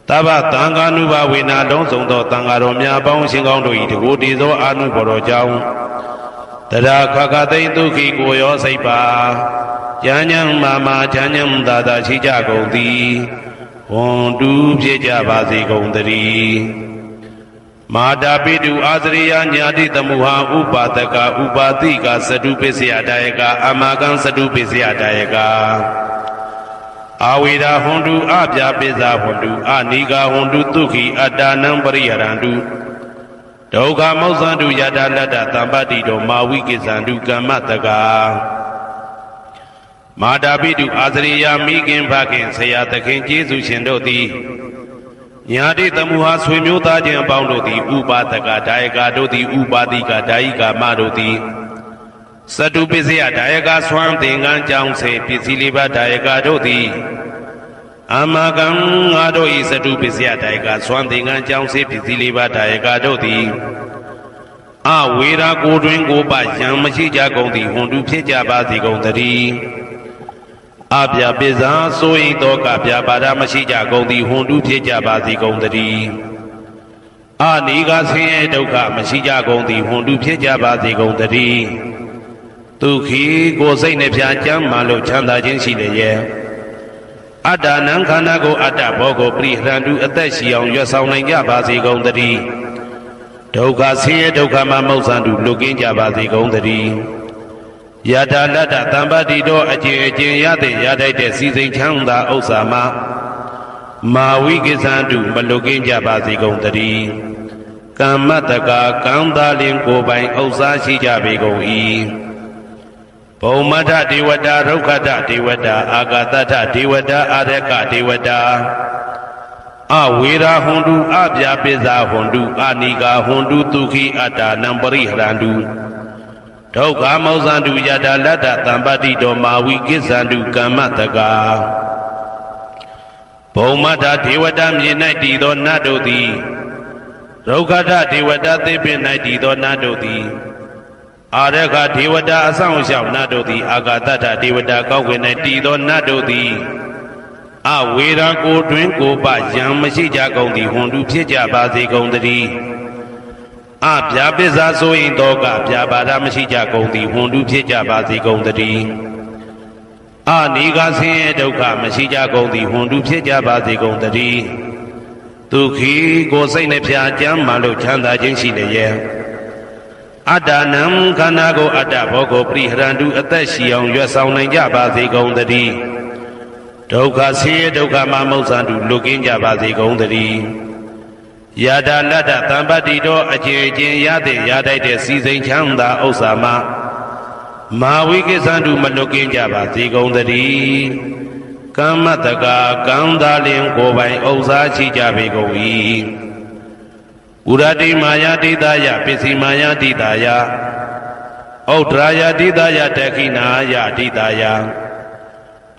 သဗ္ဗသံဃာနုဘဝေနာလုံးစုံသောသံဃာတော်များပေါင်းရှင်ကောင်းတို့၏တကူတည်သောအာနုဘော်တော်ကြောင့်တရားခခသိဒုက္ခိကိုရောစိတ်ပါဉာဏ်ဉာဏ်မာမာချမ်းချမ်းသာသာရှိကြကုန်သည်ဝန္တုဖြစ်ကြပါစေကုန်တည်းမာတာပိတုအာသရိယညာတိသမုဟာဥပါဒကဥပါတိကသတုပစ္စယတာယကအမကံသတုပစ္စယတာယကအာဝေဒဟွန်တုအပြပိဇာဟွန်တုအနိဂဟွန်တုဒုက္ခိအတ္တနံပရိယရန္တုဒုက္ခမောဇ္ဇန္တုယတာလတ္တသံပတ္တိတောမာဝိကိဇန္တုကမ္မတကမာတာပိတုအာသရိယမိခင်ဖခင်ဆရာသခင်ကျေးဇူးရှင်တို့သည်ညာတိသမုဟာဆွေမျိုးသားချင်းအပေါင်းတို့သည်ဥပါဒကဒါယကတို့သည်ဥပါတိကဒါယိကာမတို့သည်သတုပစ္စယဒါယကဆွမ်းသင်္ကန်းကြောင်းစေပစ္စည်းလေးပါးဒါယကတို့သည်အမကံငါတို့ဤသတုပစ္စယဒါယကဆွမ်းသင်္ကန်းကြောင်းစေပစ္စည်းလေးပါးဒါယကတို့သည်အဝေရာကိုတွင်ကိုပယံမရှိကြကုန်သည်ဟွန်တုဖြစ်ကြပါစေကုန်တည်းအပြပိဇာဆိုရင်တော့ကပြပါဒမရှိကြကုန်သည်ဟွန်တုဖြစ်ကြပါစေကုန်တည်းအနိကဆင်းရဲဒုက္ခမရှိကြကုန်သည်ဟွန်တုဖြစ်ကြပါစေကုန်တည်းဒုက္ခိကိုယ်စိတ်နှပြကျမ်းမာလို့ချမ်းသာခြင်းရှိလျက်အတ္တနံခန္ဓာကိုအတ္တဘောကိုပရိဟရန္တုအသက်ရှိအောင်ရွတ်ဆောင်နိုင်ကြပါစေကုန်တည်းဒုက္ခဆင်းရဲဒုက္ခမှာမောဇ္ဇန္တုလွတ်ကင်းကြပါစေကုန်တည်းယတာလတ္တသံပတ္တိတော်အကျင့်အကျင့်ရတဲ့ရထိုက်တဲ့စီစိန်ချမ်းသာဥစ္စာမှာမာဝိကိဇန္တုမလွတ်ကင်းကြပါစေကုန်တည်းကမ္မတကကံသာလင်ကိုယ်ပိုင်ဥစ္စာရှိကြပေကုန်၏ဘုံမထဒေဝတာဒုက္ခတဒေဝတာအာဂတထဒေဝတာအာရကဒေဝတာအဝေရာဟွန်တုအပြပိဇာဟွန်တုအနိကာဟွန်တုဒုက္ခိအတ္တနံပရိဟရန္တုဒုက္ခမောဇ္ဇန္တုယတာလတ္တသံပတ္တိတောမာဝိကိဇန္တုကမ္မတကဘုံမထဒေဝတာမြေ၌တည်သောနတ်တို့သည် ဒုက္ခတဒေဝတာသိပင်၌တည်သောနတ်တို့သည်အာရခဒေဝတာအဆောင်ရှောက်နတ်တို့သည်အာဂတတဒေဝတာကောက်ွယ်၌တည်သောနတ်တို့သည်အဝေရာကိုတွင်ကိုပယံမရှိကြကုန်သည်ဟွန်တုဖြစ်ကြပါစေကုန်သတည်းအဗျာပစ္စာဆိုရင်တော့ကဗျာပါဒမရှိကြကုန်သည်ဟွန်တုဖြစ်ကြပါစေကုန်သတည်းအနိဂဆင်းရဲဒုက္ခမရှိကြကုန်သည်ဟွန်တုဖြစ်ကြပါစေကုန်သတည်းဒုက္ခိကိုစိတ်နှပြကြမ်းမှလို့ချမ်းသာခြင်းရှိလျက်အတ္တနံခန္ဓာကိုအတ္တဘောကိုပရိဟရန္တုအသက်ရှိအောင်ရွတ်ဆောင်နိုင်ကြပါစေကုန်သတည်းဒုက္ခဆင်းရဲဒုက္ခမှမုတ်ဆန်တုလွတ်ကင်းကြပါစေကုန်သတည်းယတာလတ္တသံပတ္တိတော်အကျဉ်းချင်းရတဲ့ရတိုက်တဲ့စီစိန်ချမ်းသာဥစ္စာမှာမာဝိကိသန္တုမလွတ်ကင်းကြပါစေကုန်သတည်းကမ္မတကာကံသာလင်ကိုယ်ပိုင်ဥစ္စာရှိကြပေကုန်၏ဥရတိမာယာတိတယပစ္စည်းမာယာတိတယဩဒရာယတိတယတခိနာယတိတယ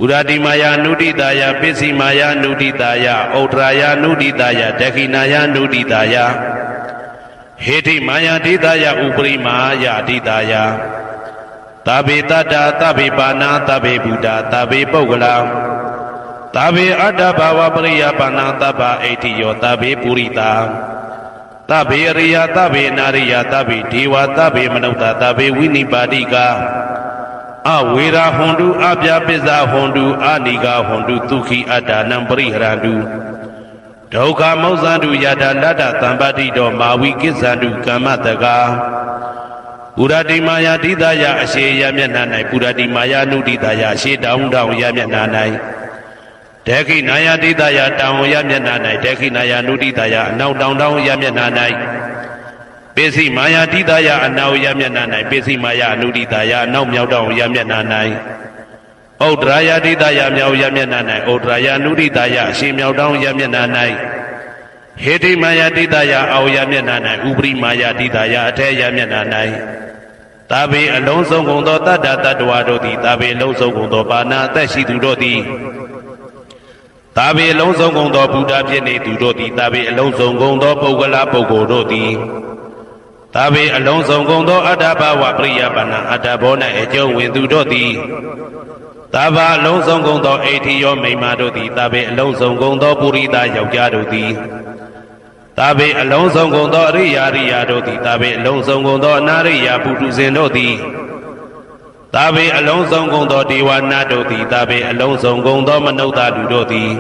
ဥရတိမာယာနုတိတယပစ္စည်းမာယာနုတိတယဩဒရာယနုတိတယတခိနာယနုတိတယဟေတိမာယာတိတယဥပရိမာယတိတယသဗ္ဗေတတ္တာသဗ္ဗေပါဏာသဗ္ဗေဗုဒ္ဓသဗ္ဗေပုဂ္ဂလာသဗ္ဗေအတ္တဘာဝပရိယပါဏာသဗ္ဗအိဋ္ဌိယောသဗ္ဗေပုရိတာသဗ္ဗေအရိယသဗ္ဗေနာရိယသဗ္ဗေဒေဝသဗ္ဗေမနုဿသဗ္ဗေဝိနိပါတိကအဝေရာဟွန်တုအပြပစ္စာဟွန်တုအနိဂဟွန်တုဒုက္ခိအတ္တနံပရိဟရန္တုဒုက္ခမောဇ္ဇန္တုယတာလတ္တသံပတ္တိတော်မာဝိကိစ္ဆန္တုကမ္မတကာပုရတိမာယာတိတယအရှိယမျက်နှာ၌ပုရတိမာယာနုတိတယအရှိတောင်းတောင်းယမျက်နှာ၌ဒေခိနာယတိတယတောင်းယမျက်နှာ၌ဒေခိနာယနုတိတယအနောက်တောင်းတောင်းယမျက်နှာ၌ပိစိမာယာတိတယအနောက်ယမျက်နှာ၌ပိစိမာယာနုတိတယအနောက်မြောက်တောင်းယမျက်နှာ၌ဩဒရာယတိတယမြောက်ယမျက်နှာ၌ဩဒရာယနုတိတယအရှိမြောက်တောင်းယမျက်နှာ၌ဟေတိမာယာတိတယအောယမျက်နှာ၌ဥပရိမာယာတိတယအထေယမျက်နှာ၌သာဘေအလုံးစုံကုန်သောတတ္တတတ္တဝါတို့သည်သာဘေအလုံးစုံကုန်သောပါဏာအသက်ရှိသူတို့သည်သာဘေအလုံးစုံကုန်သောဘုရားဖြစ်နေသူတို့သည်သာဘေအလုံးစုံကုန်သောပုဂ္ဂလပုဂ္ဂိုလ်တို့သည်သာဘေအလုံးစုံကုန်သောအတ္တဘဝပရိယပါဏာအတ္တဘော၌အကျုံးဝင်သူတို့သည်သာဘာအလုံးစုံကုန်သောအိဋ္ဌိယောမိမ္မာတို့သည်သာဘေအလုံးစုံကုန်သောပုရိသယောက်ျားတို့သည်သာဘေအလုံးစုံကုန်သောအရိယာရိယာတို့သည်သာဘေအလုံးစုံကုန်သောအနာရိယာပုထုဇဉ်တို့သည်သာဘေအလုံးစုံကုန်သောဒေဝနာတို့သည်သာဘေအလုံးစုံကုန်သောမနုဿလူတို့သည်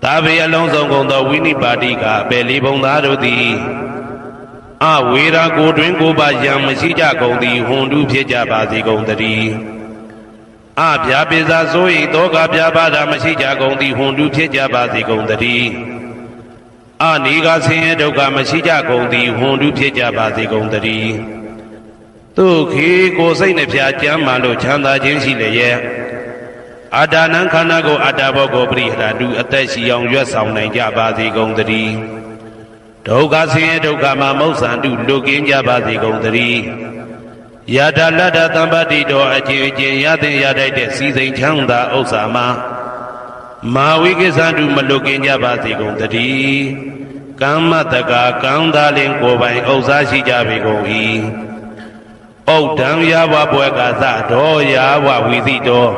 သာဘေအလုံးစုံကုန်သောဝိနိပါတိကအပေလေးဘုံသားတို့သည်အဝေရာကိုတွင်ကိုပါယံမရှိကြကုန်သည်ဟွန်တုဖြစ်ကြပါစေကုန်သတည်းအဗျာပိစာဆို၏တောကဗျာပါဒမရှိကြကုန်သည်ဟွန်တုဖြစ်ကြပါစေကုန်သတည်းအနိဂဆင်းရဲဒုက္ခမရှိကြကုန်သည်ဟွန်တုဖြစ်ကြပါစေကုန်သတည်းဒုက္ခိကိုစိတ်နှပြကြမ်းမှလို့ချမ်းသာခြင်းရှိလျက်အတ္တနံခန္ဓာကိုအတ္တဘောကိုပရိဟရန္တုအသက်ရှိအောင်ရွတ်ဆောင်နိုင်ကြပါစေကုန်သတည်းဒုက္ခဆင်းရဲဒုက္ခမှမုတ်ဆန္တုလွတ်ကင်းကြပါစေကုန်သတည်းယတာလတ္တသံပတ္တိတော်အချင်းချင်းရတဲ့ရတိုက်တဲ့စီစိန်ချမ်းသာဥစ္စာမှာမာဝိကိသန္တုမလွတ်ကင်းကြပါစေကုန်သတည်းကမ္မတကာကံသာလင်ကိုယ်ပိုင်ဥစ္စာရှိကြပေကုန်၏ဩဒံယာဝဘွယ်ကသဒောယာဝဝိသိတော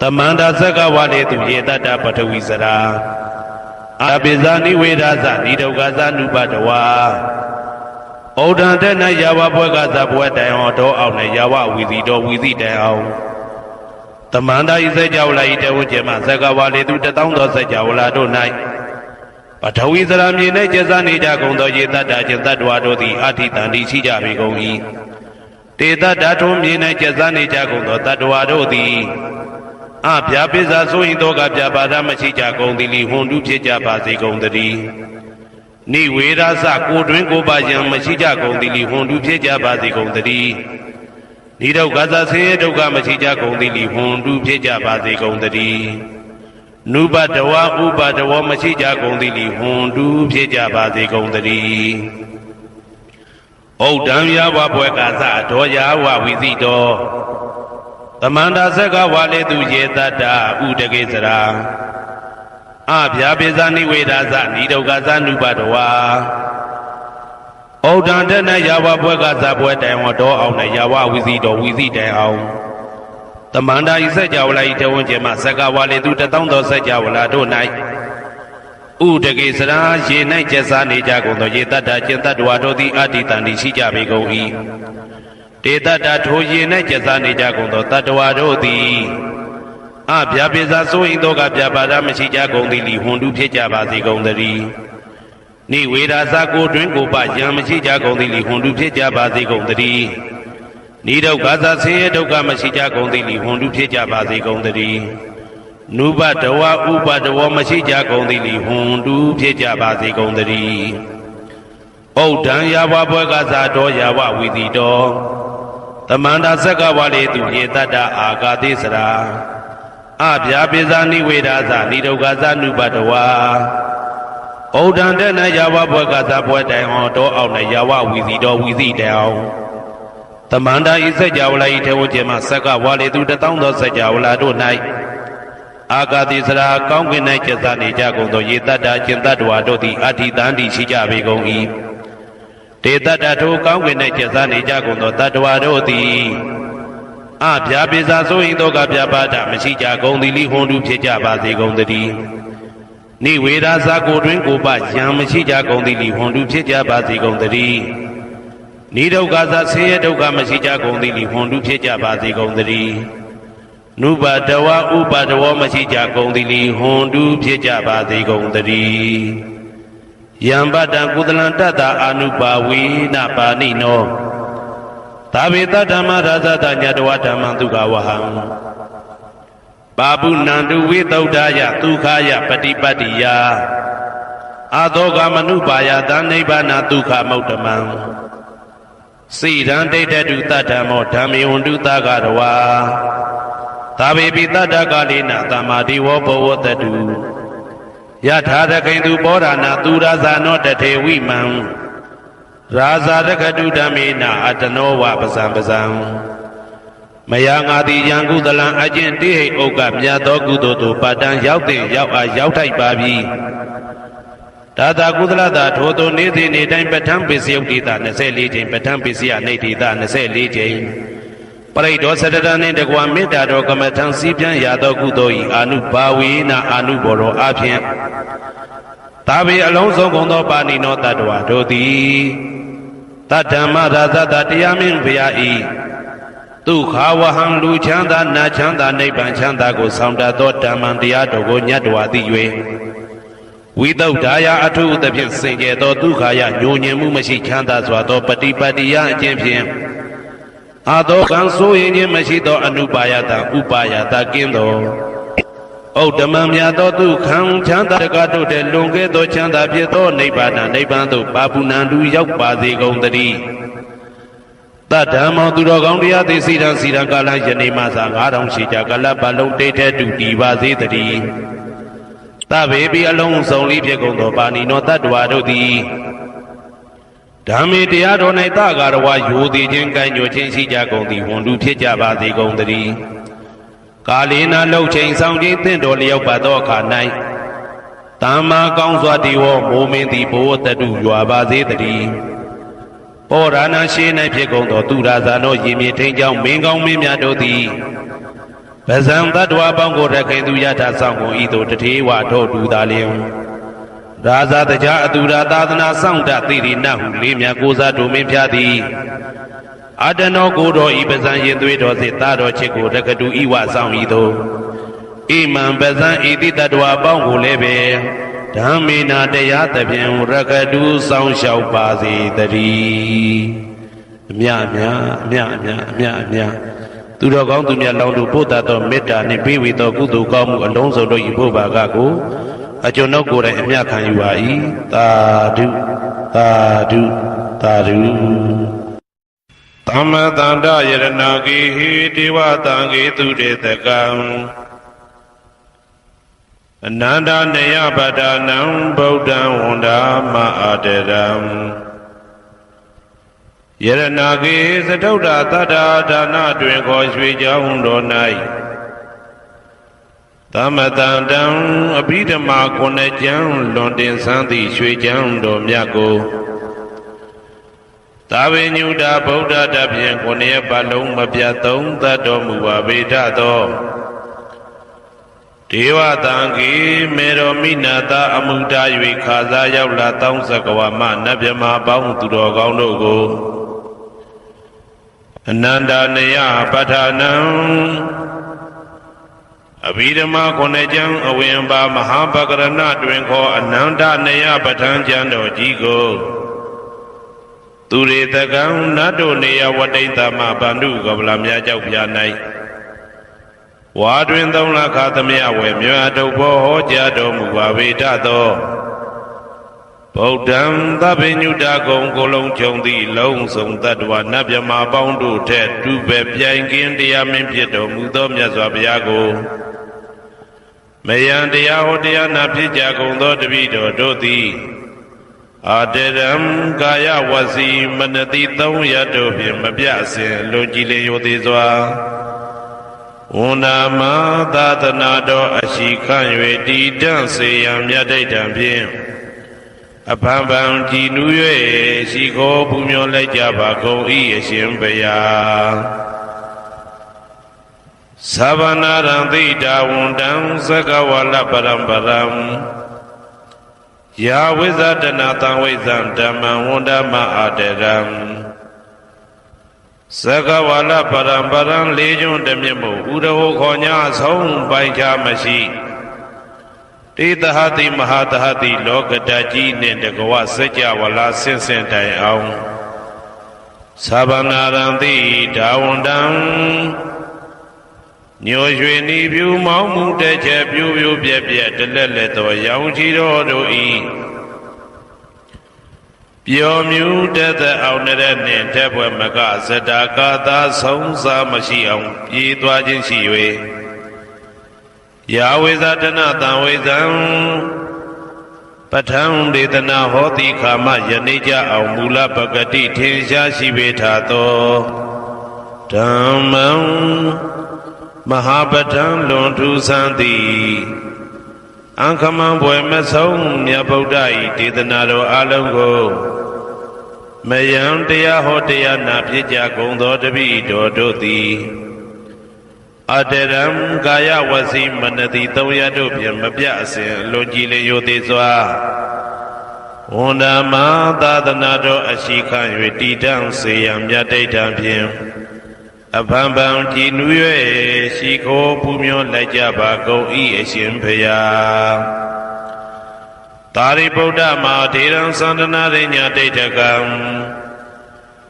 တမန္တသက္ကဝလေသူယေတတပထဝီစရာအပိဇာနိဝေဒသနိဒုက္ခသနုပတဝါဩဒံတဲ့၌ယာဝဘွယ်ကသဘွယ်တိုင်အောင်တောအောင်၌ယာဝဝိသိတောဝိသိတိုင်အောင်တမန္တဤစကြဝဠာဤတဝကျမသက္ကဝလေသူတသောသောစကြဝဠာတို့၌ပထဝီစရာမြေ၌ကျဇာနေကြကုန်သောယေတတခြင်းတတ္တဝါတို့သည်အဋ္ဌိတန္တိရှိကြပေကုန်၏တေတဓာထုံမြေ၌ကျဇာနေကြကုန်သောတတ္တဝါတို့သည်အဗျာပိစာဆိုရင်တော့ကဗျာပါဒမရှိကြကုန်သည်လီဟွန်တုဖြစ်ကြပါစေကုန်သတည်းနိဝေရသကိုတွင်ကိုပါယံမရှိကြကုန်သည်လီဟွန်တုဖြစ်ကြပါစေကုန်သတည်းနိဒုက္ခသဆင်းရဲဒုက္ခမရှိကြကုန်သည်လီဟွန်တုဖြစ်ကြပါစေကုန်သတည်းနုပတဝဥပတဝမရှိကြကုန်သည်လီဟွန်တုဖြစ်ကြပါစေကုန်သတည်းဩဒံယာဝဘွယ်ကသဒောယာဝဝိသိတောသမန္တာသက္ကဝါလေသူယေတတဥဒကိစရာ အဗျာပိဇာနိဝေဒာဇနိဒုက္ခဇနုပတဝါဩဒံတနယဝဘွဲကဇဘွဲတိုင်ဝတော်အောင်နဲ့ယဝဝီစီတော်ဝီစီတိုင်အောင်တမန္တာဤစัจ java လာဤတဝန်းကျင်မှသက္ကဝါလေသူ1000သောစัจ java လာတို့၌ဥဒကေစရာရေ၌ကျက်စားနေကြကုန်သောရေတ္တကျင်တ္တဝါတို့သည်အတ္တိတန်ဤရှိကြပေကုန်၏တေတ္တထိုရေ၌ကျက်စားနေကြကုန်သောတတ္တဝါတို့သည်အဗျာပိဇာဆိုရင်တော့ကဗျာပါဒမရှိကြကုန်သည်လီဟွန်တုဖြစ်ကြပါစေကုန်သတည်းနိဝေဒာဇကိုတွင်ကိုပယံမရှိကြကုန်သည်လီဟွန်တုဖြစ်ကြပါစေကုန်သတည်းနိဒုက္ခဇဆင်းရဲဒုက္ခမရှိကြကုန်သည်လီဟွန်တုဖြစ်ကြပါစေကုန်သတည်းနုပတဝဥပတဝမရှိကြကုန်သည်လီဟွန်တုဖြစ်ကြပါစေကုန်သတည်းဩဒံယဝဘွဲကဇာတော်ယဝဝီတိတော်တမန္တာသက္ကဝါလေသူရေတ္တအာဂတိစရာအဗျာပိဇာနိဝေဒာဇနိဒုက္ခဇနုပတဝါဩဒံတနယဝဘွဲကဇာဘွဲတိုင်ဟောတော်အောင်နဲ့ယဝဝီစီတော်ဝီစီတိုင်အောင်တမန္တာဤစัจ java လာဤထေဝကျင်မှသက္ကဝါလေသူ1000သောစัจ java လာတို့၌အာဂတိစရာကောင်းကင်၌ကျက်စားနေကြကုန်သောရေတ္တကျင်တ္တဝါတို့သည်အဋ္ဌိတန်တိရှိကြပေကုန်၏တေတ္တထိုကောင်းကင်၌ကျက်စားနေကြကုန်သောတတ္တဝါတို့သည်အဗျာပိဇာဆိုရင်တော့ကဗျာပါဒမရှိကြကုန်သည်လီဟွန်တုဖြစ်ကြပါစေကုန်သတည်းနိဝေဒာဇကိုတွင်ကိုပယံမရှိကြကုန်သည်လီဟွန်တုဖြစ်ကြပါစေကုန်သတည်းနိဒုက္ခဇဆင်းရဲဒုက္ခမရှိကြကုန်သည်လီဟွန်တုဖြစ်ကြပါစေကုန်သတည်းနုပတဝဥပတဝမရှိကြကုန်သည်လီဟွန်တုဖြစ်ကြပါစေကုန်သတည်းယံပတံကုသလံတတ္တအာနုပါဝေနပါဏိနောသာဝေတဓမ္မရာဇတညတဝဓမ္မံဒုက္ခဝဟံပါပုဏ္ဏံတုဝိသုဒ္ဓယဒုက္ခယပฏิပတ္တိယအာသောကမနုပါယသနိဗ္ဗာနဒုက္ခမௌတ္တမံစိရံဒိဋ္ဌတုတဓမ္မောဓမ္မေဝန္တုသကရဝါသာဝေပိတတ္တကာလိနသမ္မာတိဝဘဝတတုယထာရခိန်သူပောဓာနာသူရာဇာနောတထေဝိမံရာဇာရခတုဓမ္မေနအတနောဝပဇံပဇံမယငါတိယံကုသလံအကျင့်တိဟိဥက္ကမြတ်သောကုသိုလ်တို့ပတ္တံရောက်တဲ့ရောက်အားရောက်ထိုက်ပါပြီဒါသာကုသလသာထိုသို့နေ့စဉ်နေ့တိုင်းပဋ္ဌာန်းပိစယုတ်တိတာ24ချိန်ပဋ္ဌာန်းပိစယနေတိတာ24ချိန်ပရိဒောစတတနှင့်တကွာမေတ္တာတော်ကမ္မထံစည်းပြန်ရသောကုသိုလ်၏အာနုဘာဝေနအာနုဘောရောအဖြင့်သာဝေအလုံးစုံကုန်သောပါဏိနောတတ္တဝါတို့သည်တတ္တမရာဇတတရားမင်းဘုရားဤဒုက္ခဝဟံလူချမ်းသာနတ်ချမ်းသာနိဗ္ဗာန်ချမ်းသာကိုဆောင်တတ်သောဓမ္မံတရားတော်ကိုညတ်တော်သိ၍ဝိသုဒ္ဓါယအထုသဖြင့်စင်ကြယ်သောဒုက္ခယညိုညင်မှုမရှိချမ်းသာစွာသောပฏิပတ်တိယအကျင့်ဖြင့်အာသောကံဆိုရင်ခြင်းမရှိသောအနုပါယတဥပါယတကင်းသောဩဓမ္မမြတ်သောဒုက္ခံချမ်းသာတကတို့တဲ့လွန်ကဲသောချမ်းသာဖြစ်သောနိဗ္ဗာန်နိဗ္ဗာန်သို့ပါပုဏ္ဏတူရောက်ပါစေကုန်သတည်းတတ္တမောသူတော်ကောင်းတရားသိစီရန်စီရန်ကာလယနေ့မှသာ9000ရှိကြကလပ်ပတ်လုံးတိတ်ထဲတူတည်ပါစေတည်းတဗေပိအလုံးစုံလေးဖြစ်ကုန်သောပါဏိနောတတ္တဝါတို့သည်ဓမ္မေတရားတော်၌တဂါရဝယိုသည်ခြင်းကံညွှန်ခြင်းရှိကြကုန်သည်ဝန်လူဖြစ်ကြပါစေကုန်သတည်းကာလေနာလှုပ်ချိန်ဆောင်ခြင်းသင့်တော်လျောက်ပါသောအခါ၌တမ္မာကောင်းစွာတည်ဝမိုးမင်းသည်ဘဝတတုရွာပါစေတည်းပောရဏရှိ၌ဖြစ်ကုန်သောသူရာဇာနောရင်မြေထိန်ကြောင့်မင်းကောင်းမင်းများတို့သည်ဗဇံတတ္တဝါပေါင်းကိုရခင်သူယထာဆောင်ကုန်ဤသို့တထေဝထောတူသာလျင်ရာဇာတကြအတူရာသာသနာဆောင်တသိရိနဟုလေးမြတ်ကိုစားတို့မင်းဖျားသည်အတနောကိုတော်ဤပဇံရင်သွေးတော်စေတာတော်ချစ်ကိုရကတူဤဝဆောင်ဤသို့ဣမံပဇံဤတိတ္တဝါပေါင်းကိုလည်းပဲဓမ္မေနာတရားသဖြင့်ရကတူဆောင်လျှောက်ပါစေတည်းအမြအမြသူတော်ကောင်းသူမြတ်လောင်းတို့ပို့တတ်သောမေတ္တာနှင့်ပေးဝေသောကုသိုလ်ကောင်းမှုအလုံးစုံတို့၏ဘုရားကကိုအကျွန်ုပ်ကိုယ်တိုင်အမြခံယူပါ၏သာဓုသာဓုသာဓုသမ္မတန္တယရဏဂေဟိဒေဝတံဂေသူတေတကံအနန္တနေယပဒနံဗုဒ္ဓံဝန္ဒာမအာတရံယရဏဂေသတုဒ္ဓသတ္တာဒါနတွင်ခေါ်ရွှေကြောင်းတော်၌တ သမတံတံအဘိဓမ္မာခုနှစ်ကျမ်းလွန်တင်ဆန်းသည့်ရွှေကျမ်းတော်မြတ်ကိုသာဝေညုတာဗုဒ္ဓတဖြင့်ခုနှစ်ရက်ပတ်လုံးမပြတ်သုံးသတ်တော်မူပါဗေဒသောဒေဝတံကေမေရောမိနာတာအမှုတာ၍ခါစားရောက်လာတောင်းစကဝမနတ်မြမပေါင်းသူတော်ကောင်းတို့ကိုအနန္တနေယပဋ္ဌာနံအဘိဓမ္မာခုနှစ်ကျမ်းအဝင်ပါမဟာပကရဏတွင်ခေါ်အနန္တနေယပဋ္ဌာန်းကျမ်းတော်ကြီးကိုသူရေတကံနတ်တို့နေယဝတိတ္တမဗန္ဓုကပလာမြတ်ကြောက်ပြ၌ဝါတွင်သုံးလခါသမယဝေမြတ်တုဘောဟောကြားတော်မူပါဗေဒသောဗုဒ္ဓံသဗ္ဗညုတကုံကိုလုံးခြုံသည့်လုံးစုံတ attva နတ်မြမပေါင်းတို့ထက်တူပဲပြိုင်ကင်းတရားမင်းဖြစ်တော်မူသောမြတ်စွာဘုရားကိုမယံတရားဟောတရားနာဖြစ်ကြကုန်သောတပည့်တော်တို့သည်အာတရံကာယဝစီမနတိသုံးရတို့ဖြင့်မပြစဉ်လွန်ကြည်လင်ရိုသေစွာဝန္ဒမသာသနာတော်အရှိခန့်၍တည်တံ့စေရန်မြတ်ဒိဋ္ဌံဖြင့်အဖန်ဖန်ကြည်နူး၍ရှိခိုးပူမျောလိုက်ကြပါကုန်၏အရှင်ဘုရားသဗ္ဗနာရံသိတာဝန္တံသကဝလပရံပရံယာဝိဇာတနာတံဝိဇံဓမ္မံဝန္ဒမအာတရံသကဝလပရံပရံလေးကျွန်းတမြင့်မို့ဥရဟောခေါ်ညာဆုံးပိုင်ခြားမရှိတေတဟတိမဟာတဟတိလောကတကြီးနှင့်တကဝစัจ java လာဆင့်ဆင့်တိုင်အောင်သဗ္ဗနာရံတိဒါဝန္တံညိုရွှေနီပြူမောင်းမှုတဲ့ချက်ပြူပြူပြက်ပြက်တလက်လက်သောရောင်ချီတော်တို့ဤပျော်မြူတတ်တဲ့အောင်တဲ့နှင့်တက်ပွဲမကဇတာကာသာဆုံးစားမရှိအောင်ပြေးသွားခြင်းရှိ၍ယာဝေဇာတနာတံဝေဇံပဋ္ဌံဒေသနာဟောတိခာမယနေ့ကြအောင်မူလပဂတိထင်ရှားရှိပေထသောဓမ္မံမဟာပဋ္ဌံလွန်ထူးဆန်းသည်အံခမံဘွယ်မဆုံးမြတ်ဗုဒ္ဓ၏ဒေသနာတော်အလုံးကိုမယံတရားဟောတရားနာဖြစ်ကြကုန်သောတပည့်တော်တို့သည်အတရံကာယဝစီမနတိသုံးရတို့ဖြင့်မပြအစဉ်လွန်ကြည်လျင်ရိုသေစွာဝန္ဒမသာသနာတော်အရှိခန့်၍တည်တံ့စေရန်မြတ်ဒိဋ္ဌံဖြင့်အဖန်ဖန်ကြည်နူး၍ရှိခိုးပူမျောလိုက်ကြပါကုန်၏အရှင်ဘုရားသာရိပုတ္တမဟာထေရံသန္တနာရိညာဒိဋ္ဌကံ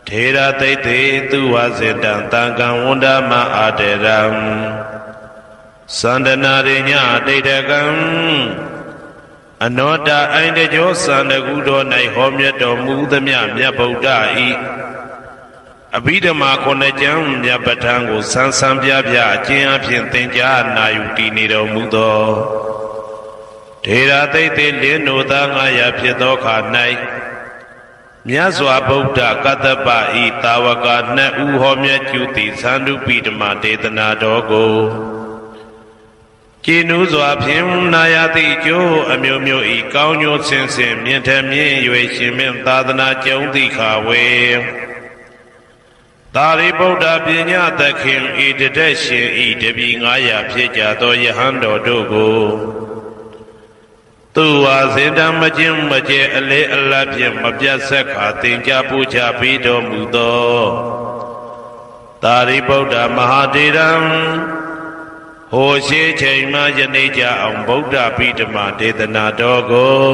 ထေရသိတ္တေသူဝစေတံတံကံဝန္ဒမအာတရံသန္တနာရိညာဒိဋ္ဌကံအနောတအိုင်တကျောသန္တကုတော်၌ဟောမြတ်တော်မူသမျှမြတ်ဗုဒ္ဓဤအဘိဓမ္မာခုနှစ်ကျမ်းမြတ်ပဋ္ဌာန်းကိုဆန်းဆန်းပြပြအကျဉ်းအဖြစ်သင်ကြားနာယူတည်နေတော်မူသောထေရသိတ္တေလင်းနိုသာ900ဖြစ်သောခါ၌မြတ်စွာဘုရားကတ္တပဤတာဝကနှစ်ဦးဟောမြတ်ကျူသည်သန္တုပိဓမ္မာဒေသနာတော်ကိုကျင့်ဥစွာဖြင့်နာယတိကျိုးအမျိုးမျိုးဤကောင်းကျိုးဆင်းဆင်းမြင့်ထမြင့်၍ရှင်မင်းသာသနာကျုံသည့်ခါဝေသာရိပုတ္တပညာသခင်ဤတတက်ရှင်ဤတပည့်900ဖြစ်ကြသောယဟန်တော်တို့ကိုသူဝါစင်တံမကျင်းမကျဲအလေအလတ်ဖြင့်မပြတ်ဆက်ခါသင်ကြားပူချပြီးတော်မူသောသာရိပုတ္တမဟာတေရံဟိုရှိချိန်မှယနေ့ကြအောင်ဗုဒ္ဓပိဓမ္မာဒေသနာတော်ကို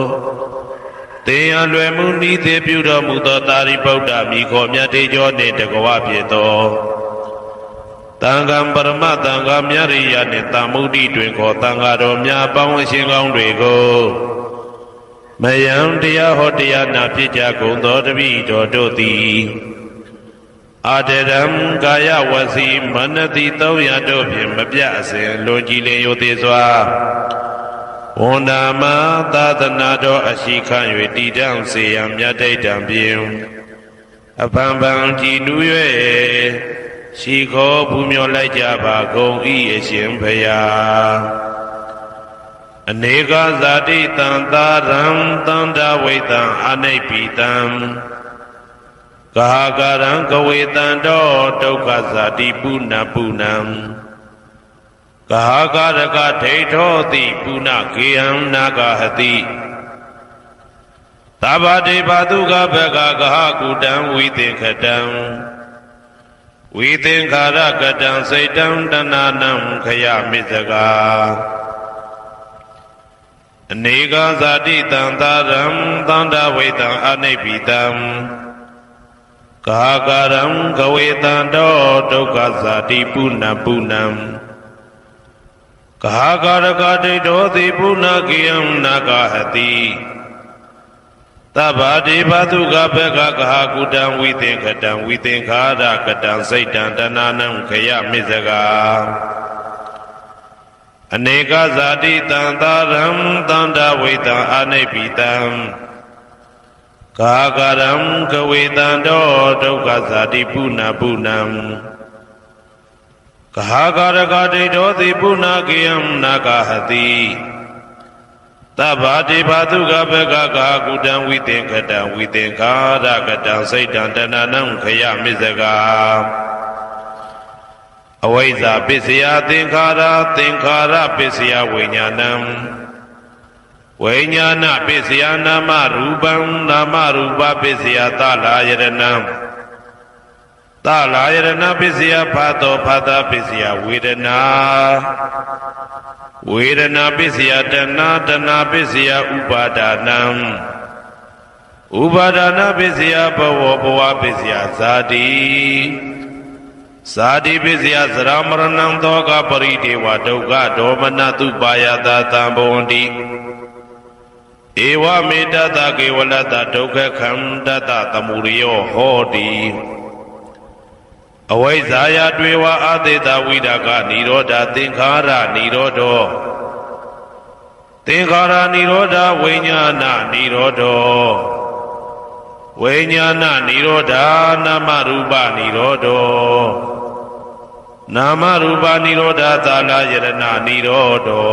သင်ရလွယ်မှုဤသေးပြုတော်မူသောသာရိပုတ္တမိခေါ်မြတ်တေကျော်နှင့်တကဝဖြစ်သောတန်ခါပရမတန်ခါမြရိယနှင့်တာမုဒ္ဒိတွင်ခေါ်တန်ခါတော်များပေါင်းအရှင်ကောင်းတွေကိုမယံတရားဟောတရားနာဖြစ်ကြကုန်သောတပည့်တော်တို့သည်အာတရံကာယဝစီမနတိ300တို့ဖြင့်မပြအစဉ်လွန်ကြည်လင်ရိုသေစွာဝန္ဒမသာသနာတော်အရှိခန့်၍တည်တံ့စေရန်မြတ်ဒိဋ္ဌံဖြင့်အဖန်ဖန်ကြည်နူး၍ရှိခိုးပူမျောလိုက်ကြပါကုန်၏အရှင်ဘုရား အနေကဇာတိတံသာရံတန္တဝိတံအနိဗ္ဗိတံဂဟာကာရံကဝေတံတောဒုက္ခဇာတိပုဏ္ဏပုဏ္ဏံဂဟာကာရကဒိဋ္ဌောတိပုဏ္ဏကေယံနာဂဟတိသဗ္ဗတေဘတုကဘဂဂဟကုတံဝိသင်္ခတံဝိသင်္ခာရကတံစိတ်တံတဏနံခယမိစကာအနေကဇာတိတံသာရံသန္တဝိတံအနိဗ္ဗိတံကာကာရံကဝေတံတောဒုက္ခဇာတိပုဏ္ဏပုဏ္ဏံကာကာရကဒိဋ္ဌောတိပုဏ္ဏကေယံနာဂဟတိသဗ္ဗတေဘတုကဘဂဂဟကုတံဝိသင်္ခတံဝိသင်္ခာရကတံစိတ်တံတဏနံခယမိစကာအနေကဇာတိတံသာရံသန္တဝိတံအနိဗ္ဗိတံကာကာရံကဝေတံတောဒုက္ခဇာတိပုဏ္ဏပုဏ္ဏံကာကာရကဒိဋ္ဌောတိပုဏ္ဏကေယံနာဂဟတိသဗ္ဗတေဘတုကဘဂဂဟကုတံဝိသင်္ခတံဝိသင်္ခာရကတံစိတ်တံတဏနံခယမိစကာအဝိဇ္ဇာပစ္စယသင်္ခါရသင်္ခါရပစ္စယဝိညာဏံဝိညာဏပစ္စယနာမရူပံနာမရူပပစ္စယသလာယရဏံသလာယရဏပစ္စယဖတ်တော်ဖတ်တာပစ္စယဝေဒနာဝေဒနာပစ္စယတဏတဏပစ္စယဥပါဒာနံဥပါဒနာပစ္စယဘဝဘဝပစ္စယဇာတိဇာတိပစ္စယသရမရဏံသောကပရိဒေဝဒုက္ခဒေါမနတုပါယတာတံဘဝန္တိဧဝမေတ္တကေဝလတ္တဒုက္ခခန္တတသမုရိယောဟောတိအဝိဇ္ဇာယတွေဝအာသေတဝိဒကနိရောဓသင်္ခါရနိရောဓောသင်္ခါရနိရောဓဝိညာဏနိရောဓောဝိညာဏနိရောဓနာမရူပနိရောဓောနာမရူပနိရောဓသာလယရဏနိရောဓော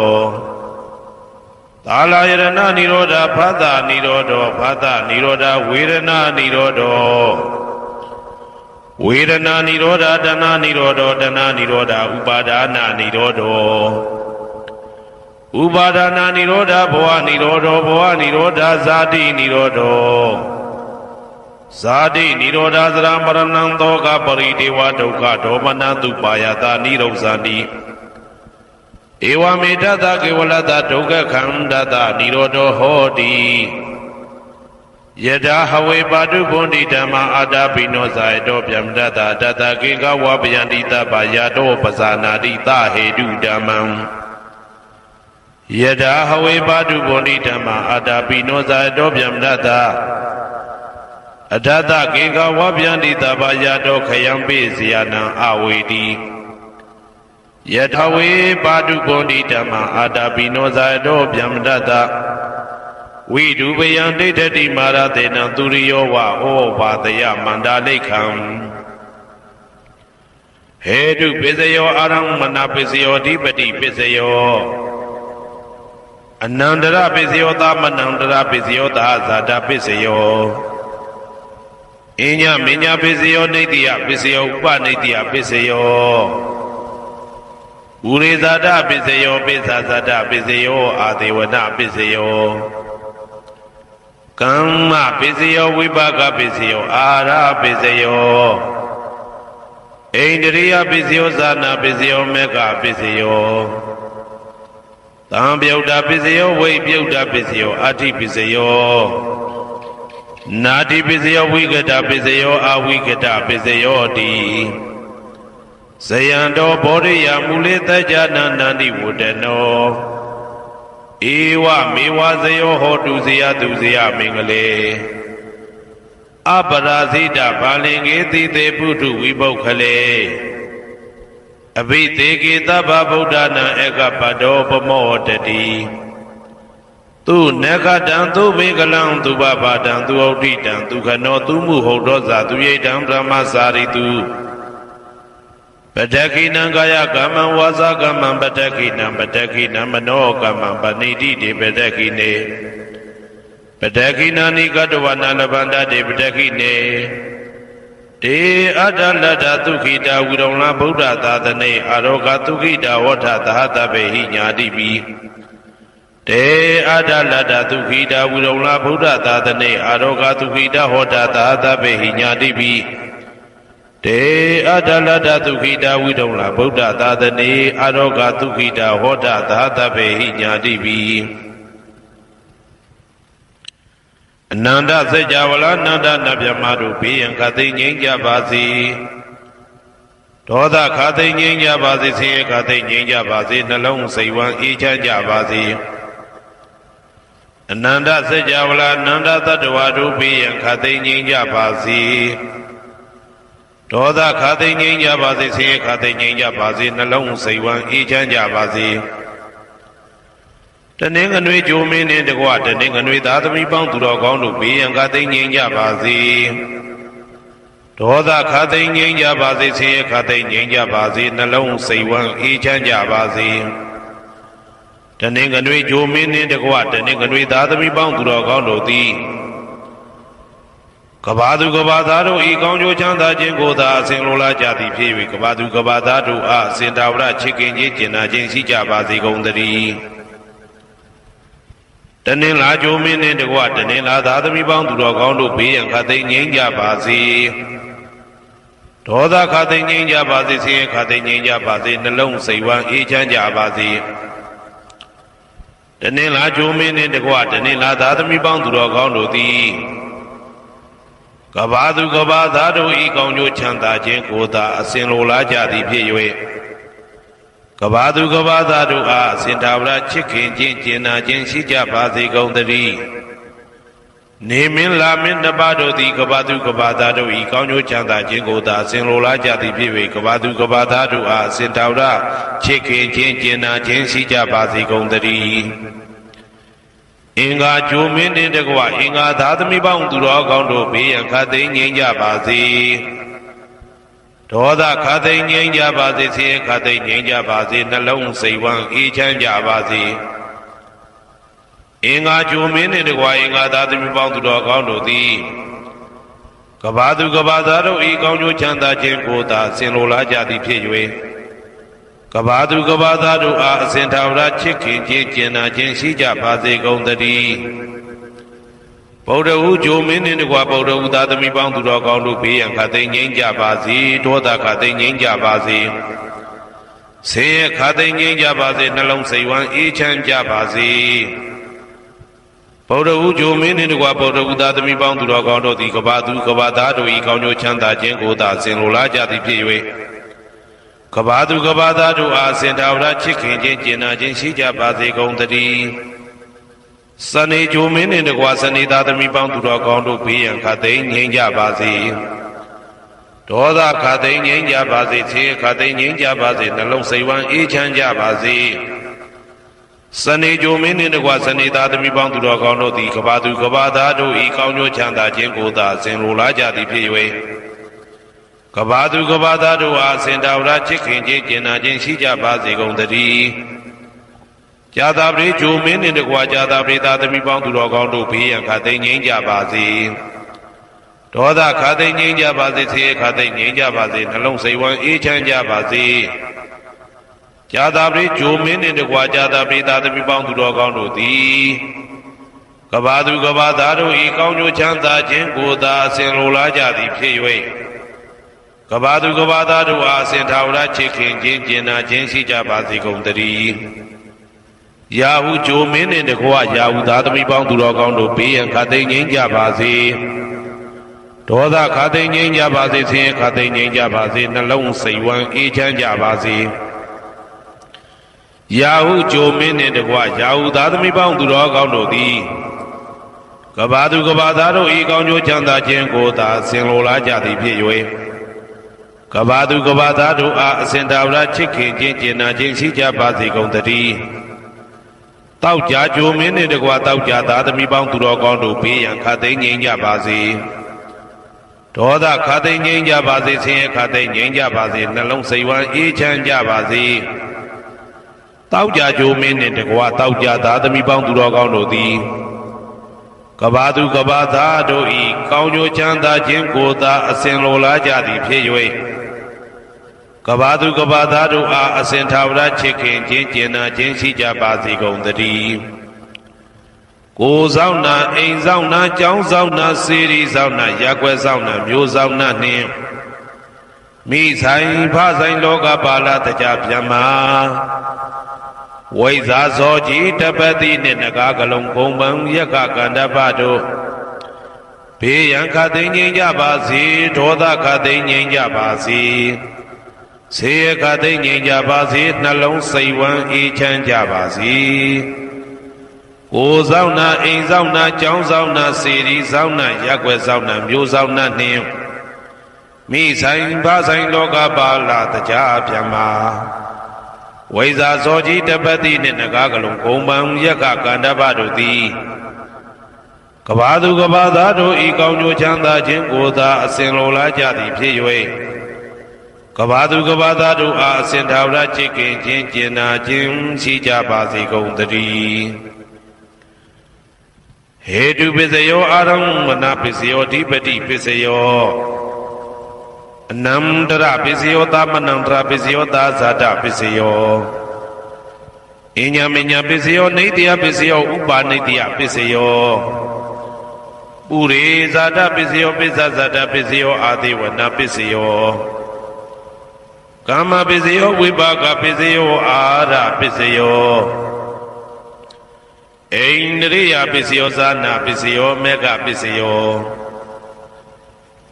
သာလယရဏနိရောဓဖသနိရောဓောဖသနိရောဓဝေဒနာနိရောဓောဝေဒနာနိရောဓတဏနိရောဓတဏနိရောဓဥပါဒနာနိရောဓဥပါဒနာနိရောဓဘဝနိရောဓဘဝနိရောဓဇာတိနိရောဓဇာတိနိရောဓသရမရဏံသောကပရိဒေဝဒုက္ခဒေါမနတုပါယတာနိရောဇာတိဧဝမေတ္တကေဝလတ္တဒုက္ခခန္တတနိရောဓဟောတိယထာဟဝေပါတုဘုန်တိဓမ္မာအာတာပိနောဇာယတောဗျမတ္တတတကေကဝပယန္တိတပယာတောပဇာနာတိသဟေတုဓမ္မံယထာဟဝေပါတုဘုန်တိဓမ္မာအာတာပိနောဇာယတောဗျမတ္တအထတကေကဝပယန္တိတပယာတောခယံပိဇယနံအဝေတိယထာဝေပါတုဘုန်တိဓမ္မာအာတာပိနောဇာယတောဗျမတ္တဝိဒုပယံဒိဋ္ဌတိမာရတေနံသူရိယောဝဩဘာတယမန္တာလိခံဟေတုပစ္စယောအာရမဏပစ္စယောဓိပတိပစ္စယောအနန္တရပစ္စယောသမနန္တရပစ္စယောသာဇာတပစ္စယောအညမညပစ္စယောနေတိယပစ္စယောဥပနေတိယပစ္စယောဥရိဇာတပစ္စယောပိစ္ဆာဇာတပစ္စယောအာဒေဝနပစ္စယောကမ္မပစ္စယောဝိပါကပစ္စယောအာရပစ္စယောဣန္ဒြိယပစ္စယောဇာနာပစ္စယောမေဃပစ္စယောသံပြုတ်တာပစ္စယောဝိပြုတ်တာပစ္စယောအာတိပစ္စယောနာတိပစ္စယောဝိကတပစ္စယောအာဝိကတပစ္စယောတိဇယံတောဘောရိယမူလေတကြနာနန္တိဝတ္တနောဧဝမေဝဇယောဟောတုဇယသူဇယမင်္ဂလေအပရာဇိတဘာလင်္ကေတိတေပုထုဝိပုခလေအဘိသေကေသဗ္ဗဗုဒ္ဓနာဧကပတောပမောတတိသူနခတံသူမေကလံသူဘဘာတံသူဩဋ္ဌိတံသူခနောသူမှုဟုတ်သောဇာသူရိတံဗြဟ္မစာရိတုပ တက္ခိနံကာယကမ္မံဝါစာကမ္မံပတက္ခိနံပတက္ခိနံမနောကမ္မံပဏိတိတေပတက္ခိနေပတက္ခိနာနိကတဝနာလဗန္တတေပတက္ခိနေတေအတ္တလတ္တသုခိတာဝိရုံလဗုဒ္ဓသာသနေအာရောဂသုခိတာဝဋ္ဌသဟတပေဟိညာတိပိတေအတ္တလတ္တသုခိတာဝိရုံလဗုဒ္ဓသာသနေအာရောဂသုခိတာဟောတာသဟတပေဟိညာတိပိတေအတ္တလတ္တသုခိတာဝိရုံလဗုဒ္ဓသာသနေအာရောဂသုခိတာဟောတာသဟတပေဟိညာတိပိအနန္တစัจ java လာအနန္တနတ်မြတ်တို့ဘေးရန်ခသိငြိမ်းကြပါစေဒေါသခသိငြိမ်းကြပါစေဆင်းရဲခသိငြိမ်းကြပါစေနှလုံးစိတ်ဝမ်းအေးချမ်းကြပါစေအနန္တစัจ java လာအနန္တသတ္တဝါတို့ဘေးရန်ခသိငြိမ်းကြပါစေဒေါသခသိငြိမ်းကြပါစေဆင်းရဲခသိငြိမ်းကြပါစေနှလုံးစိတ်ဝမ်းအေးချမ်းကြပါစေတနင်္ဂနွေဂျိုမင်းနှင့်တကွတနင်္ဂနွေသားသမီးပေါင်းသူတော်ကောင်းတို့ဘေးရန်ခသိငြိမ်းကြပါစေဒေါသခသိငြိမ်းကြပါစေဆင်းရဲခသိငြိမ်းကြပါစေနှလုံးစိတ်ဝမ်းအေးချမ်းကြပါစေတနင်္ဂနွေဂျိုမင်းနှင့်တကွတနင်္ဂနွေသားသမီးပေါင်းသူတော်ကောင်းတို့သည်ကဘာသူကဘာသားတို့ဤကောင်းကျိုးချမ်းသာခြင်းကိုသာအစဉ်လိုလားကြသည်ဖြစ်၍ကဘာသူကဘာသားတို့အားအစဉ်တာဝရချစ်ခင်ခြင်းကျင်နာခြင်းရှိကြပါစေကုန်သတည်းတနင်္လာဂျိုမင်းနှင့်တကွတနင်္လာသားသမီးပေါင်းသူတော်ကောင်းတို့ဘေးရန်ခသိငြိမ်းကြပါစေဒေါသခသိငြိမ်းကြပါစေဆင်းရဲခသိငြိမ်းကြပါစေနှလုံးစိတ်ဝမ်းအေးချမ်းကြပါစေတနင်္လာဂျိုမင်းနှင့်တကွတနင်္လာသားသမီးပေါင်းသူတော်ကောင်းတို့သည်ကဘာသူကဘာသားတို့ဤကောင်းကျိုးချမ်းသာခြင်းကိုသာအစဉ်လိုလားကြသည်ဖြစ်၍ကဘာသူကဘာသားတို့အားအစဉ်တာဝရချစ်ခင်ခြင်းကျင်နာခြင်းရှိကြပါစေကုန်သတည်းနေမင်းလာမင်းနှစ်ပါးတို့သည်ကဘာသူကဘာသားတို့ဤကောင်းကျိုးချမ်းသာခြင်းကိုသာအစဉ်လိုလားကြသည်ဖြစ်၍ကဘာသူကဘာသားတို့အားအစဉ်တာဝရချစ်ခင်ခြင်းကျင်နာခြင်းရှိကြပါစေကုန်သတည်းအင်္ဂါဂျိုမင်းနှင့်တကွအင်္ဂါသားသမီးပေါင်းသူတော်ကောင်းတို့ဘေးရန်ခသိငြိမ်းကြပါစေဒေါသခသိငြိမ်းကြပါစေဆင်းရဲခသိငြိမ်းကြပါစေနှလုံးစိတ်ဝမ်းအေးချမ်းကြပါစေအင်္ဂါဂျိုမင်းနှင့်တကွအင်္ဂါသားသမီးပေါင်းသူတော်ကောင်းတို့သည်ကဘာသူကဘာသားတို့ဤကောင်းကျိုးချမ်းသာခြင်းကိုသာဆင်လိုလားကြသည်ဖြစ်၍ကဘာသူကဘာသားတို့အားအစဉ်ထာဝရချစ်ခင်ခြင်းကျင်နာခြင်းရှိကြပါစေကုန်သတည်းဗုဒ္ဓဟူဂျိုမင်းနှင့်တကွဗုဒ္ဓဟူသားသမီးပေါင်းသူတော်ကောင်းတို့ဘေးရန်ခသိငြိမ်းကြပါစေဒေါသခသိငြိမ်းကြပါစေဆင်းရဲခသိငြိမ်းကြပါစေနှလုံးစိတ်ဝမ်းအေးချမ်းကြပါစေဗုဒ္ဓဟူဂျိုမင်းနှင့်တကွဗုဒ္ဓဟူသားသမီးပေါင်းသူတော်ကောင်းတို့သည်ကဘာသူကဘာသားတို့ဤကောင်းကျိုးချမ်းသာခြင်းကိုသာဆင်လိုလားကြသည်ဖြစ်၍ကဘာသူကဘာသားတို့အားစင်တာဝရချစ်ခင်ခြင်းကျင်နာခြင်းရှိကြပါစေကုန်သတည်းစနေဂျိုမင်းနှင့်တကွစနေသားသမီးပေါင်းသူတော်ကောင်းတို့ဘေးရန်ခသိငြိမ်းကြပါစေဒေါသခသိငြိမ်းကြပါစေဆင်းရဲခသိငြိမ်းကြပါစေနှလုံးစိတ်ဝမ်းအေးချမ်းကြပါစေစနေဂျိုမင်းနှင့်တကွစနေသားသမီးပေါင်းသူတော်ကောင်းတို့သည်ကဘာသူကဘာသားတို့ဤကောင်းကျိုးချမ်းသာခြင်းကိုသာဆင်လိုလားကြသည်ဖြစ်၍ကဘာသူကဘာသားတို့အားစင်တာဝရချစ်ခင်ခြင်းကျင်နာခြင်းရှိကြပါစေကုန်သတည်းဇာတာပရိဂျိုမင်းနှင့်တကွာဇာတာပရိသားသမီးပေါင်းသူတော်ကောင်းတို့ဘေးရန်ခသိငြိမ်းကြပါစေဒေါသခသိငြိမ်းကြပါစေဆင်းရဲခသိငြိမ်းကြပါစေနှလုံးစိတ်ဝမ်းအေးချမ်းကြပါစေဇာတာပရိဂျိုမင်းနှင့်တကွာဇာတာပရိသားသမီးပေါင်းသူတော်ကောင်းတို့သည်ကဘာသူကဘာသားတို့ဤကောင်းကျိုးချမ်းသာခြင်းကိုသာအစဉ်လိုလားကြသည်ဖြစ်၍ကဘာသူကဘာသားတို့အားအစဉ်ထာဝရချစ်ခင်ခြင်းကျင်နာခြင်းရှိကြပါစေကုန်သတည်းယာဟုဂျိုမင်းနှင့်တကွယာဟုသားသမီးပေါင်းသူတော်ကောင်းတို့ဘေးရန်ခသိငြိမ်းကြပါစေဒေါသခသိငြိမ်းကြပါစေဆင်းရဲခသိငြိမ်းကြပါစေနှလုံးစိတ်ဝမ်းအေးချမ်းကြပါစေယာဟုဂျိုမင်းနှင့်တကွယာဟုသားသမီးပေါင်းသူတော်ကောင်းတို့သည်ကဘာသူကဘာသားတို့ဤကောင်းကျိုးချမ်းသာခြင်းကိုသာဆင်လိုလားကြသည်ဖြစ်၍ကဘာသူကဘာသားတို့အားအစဉ်တာဝရချစ်ခင်ခြင်းကျင်နာခြင်းရှိကြပါစေကုန်သတည်းတောက်ကြဂျိုမင်းနှင့်တကွတောက်ကြသားသမီးပေါင်းသူတော်ကောင်းတို့ဘေးရန်ခသိငြိမ်းကြပါစေ ဒေါသခါသိငြိမ်းကြပါစေဆင်းရဲခါသိငြိမ်းကြပါစေနှလုံးစိတ်ဝမ်းအေးချမ်းကြပါစေတောက်ကြကြိုးမင်းနှင့်တကွာတောက်ကြသားသမီးပေါင်းသူတော်ကောင်းတို့သည်ကဘာသူကဘာသားတို့ဤကောင်းကျိုးချမ်းသာခြင်းကိုသာအစဉ်လိုလားကြသည်ဖြစ်၍ကဘာသူကဘာသားတို့အားအစဉ်ထာဝရချစ်ခင်ခြင်းကျင်နာခြင်းရှိကြပါစေကုန်သတည်းကိုယ်ဆောင်နာအိမ်ဆောင်နာကျောင်းဆောင်နာစေရီဆောင်နာရက်ွယ်ဆောင်နာမျိုးဆောင်နာနှင့်မိဆိုင်ဖဆိုင်လောကပါဠတကြဗျမ္မာဝိဇာဇောကြီးတပတိနှင့်နဂါကလုံးကုံပံယက္ခကန္တပတို့ဘေးရန်ခသိငြိမ်းကြပါစေဒေါသခသိငြိမ်းကြပါစေဆေးရခသိငြိမ်းကြပါစေနှလုံးစိတ်ဝမ်းအေးချမ်းကြပါစေကိုယ်ဆောင်နာအိမ်ဆောင်နာကျောင်းဆောင်နာစေရီဆောင်နာရက်ွယ်ဆောင်နာမျိုးဆောင်နာနှင့်မိဆိုင်ဖဆိုင်လောကပါဠတကြဗျမ္မာဝိဇာဇောကြီးတပတိနှင့်နဂါကလုံးကုံပံယက္ခကန္တပတို့သည်ကဘာသူကဘာသားတို့ဤကောင်းကျိုးချမ်းသာခြင်းကိုသာအစဉ်လိုလားကြသည်ဖြစ်၍ကဘာသူကဘာသားတို့အားအစဉ်ထာဝရချစ်ခင်ခြင်းကျင်နာခြင်းရှိကြပါစေကုန်သတည်းဟေတုပစ္စယောအာရမဏပစ္စယောဓိပတိပစ္စယောအနန္တရပစ္စယောသမနန္တရပစ္စယောသာဇာတပစ္စယောအညမညပစ္စယောနေတယပစ္စယောဥပါနေတယပစ္စယောပုရိဇာတပစ္စယောပစ္စဇာတပစ္စယောအာတိဝနပစ္စယောကာမပစ္စယောဝိပါကပစ္စယောအာရပစ္စယောအိန္ဒြိယပစ္စယောဇာနာပစ္စယောမေဃပစ္စယော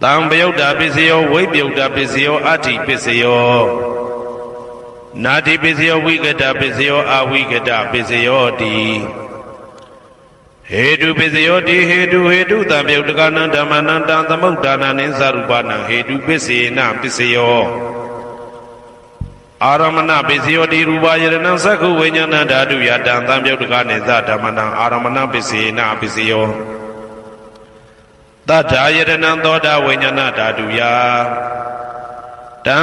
တံပယုတ်တာပစ္စယောဝိပယုတ်တာပစ္စယောအဋ္ဌိပစ္စယောနာတိပစ္စယောဝိကတပစ္စယောအဝိကတပစ္စယောတိဟေတုပစ္စယောတိဟေတုတံပယုတ်တကနံဓမ္မနံတံသမုဒ္ဒါနနိသရူပနံဟေတုပစ္စေနပစ္စယောအာရမဏပစ္စယောတိရူပယရဏံသက္ခုဝိညာဏဓာတုယတံသံပယုတ်တကနိသဓမ္မနံအာရမဏပစ္စေနပစ္စယောတထာယတနံသောတာဝိညာဏဓာတုယတံ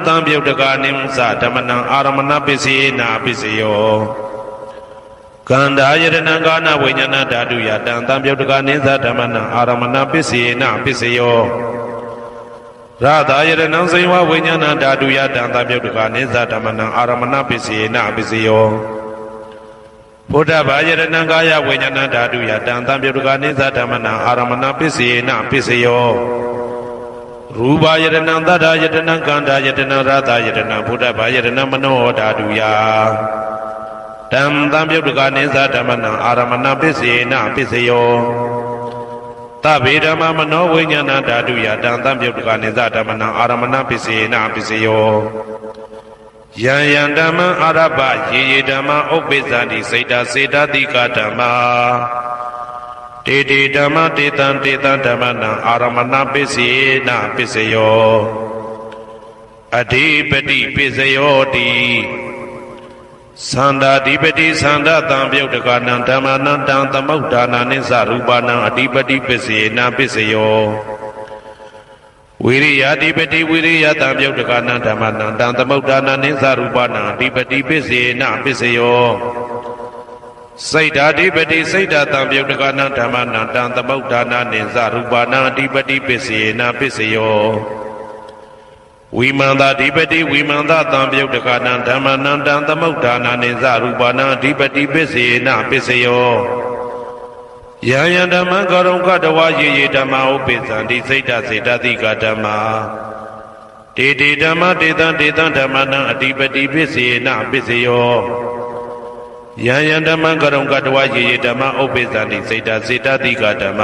သံပယုတ်တကနိသဓမ္မနံအာရမဏပစ္စေနပစ္စယောကန္တာယတနံကာနဝိညာဏဓာတုယတံသံပယုတ်တကနိသဓမ္မနံအာရမဏပစ္စေနပစ္စယောရသာယတနံစေဝဝိညာဏဓာတုယတံသံပယုတ်တကနိသဓမ္မနံအာရမဏပစ္စေနပစ္စယောဘုဒ္ဓဘာယတနံကာယဝိညာဏဓာတုယတံသံပယုတ်တကနိသဓမ္မနံအာရမဏပစ္စေနပစ္စယောရူပယတနံသတ္တယတနံကန္တာယတနံရသယတနံဘုဒ္ဓဘာယတနံမနောဓာတုယတံသံပယုတ်တကနိသဓမ္မနံအာရမဏပစ္စေနပစ္စယောသဗ္ဗေဓမ္မမနောဝိညာဏဓာတုယတံသံပယုတ်တကနိသဓမ္မနံအာရမဏပစ္စေနပစ္စယောယံယံဓမ္မအာရပယေယေဓမ္မဥပ္ပိသန္တိစိတ်တာစေတတိကဓမ္မတေတေဓမ္မတေတံဓမ္မနံအာရမဏပစ္စေနပစ္စယောအဓိပတိပစ္စယောတိသန္တာဓိပတိသန္တာတံပယုတ်တကနံဓမ္မနံတံသမုဒ္ဒါနာနိသရူပနံအဓိပတိပစ္စေနပစ္စယောဝိရိယဓိပတိဝိရိယတံပယုတ်တကနံဓမ္မနံတံသမုဒ္ဒါနာနိသရူပနံအဓိပတိပစ္စေနပစ္စယောစိတ်ဓာဓိပတိစိတ်ဓာတံပယုတ်တကနံဓမ္မနံတံသမုဒ္ဒါနာနိသရူပနံအဓိပတိပစ္စေနပစ္စယောဝိမန္တာဓိပတိဝိမန္တာတံပယုတ်တကနံဓမ္မနံတံသမုဒ္ဒါနာနိသရူပနံအဓိပတိပစ္စေနပစ္စယောယံယံဓမ္မကရုံကတဝယေယေဓမ္မဥပ္ပိသန္တိစိတ်တစေတတိကဓမ္မတေတေဓမ္မတေတံဓမ္မနံအဓိပတိပစ္စေနပစ္စယောယံယံဓမ္မကရုံကတဝယေယေဓမ္မဥပ္ပိသန္တိစိတ်တစေတတိကဓမ္မ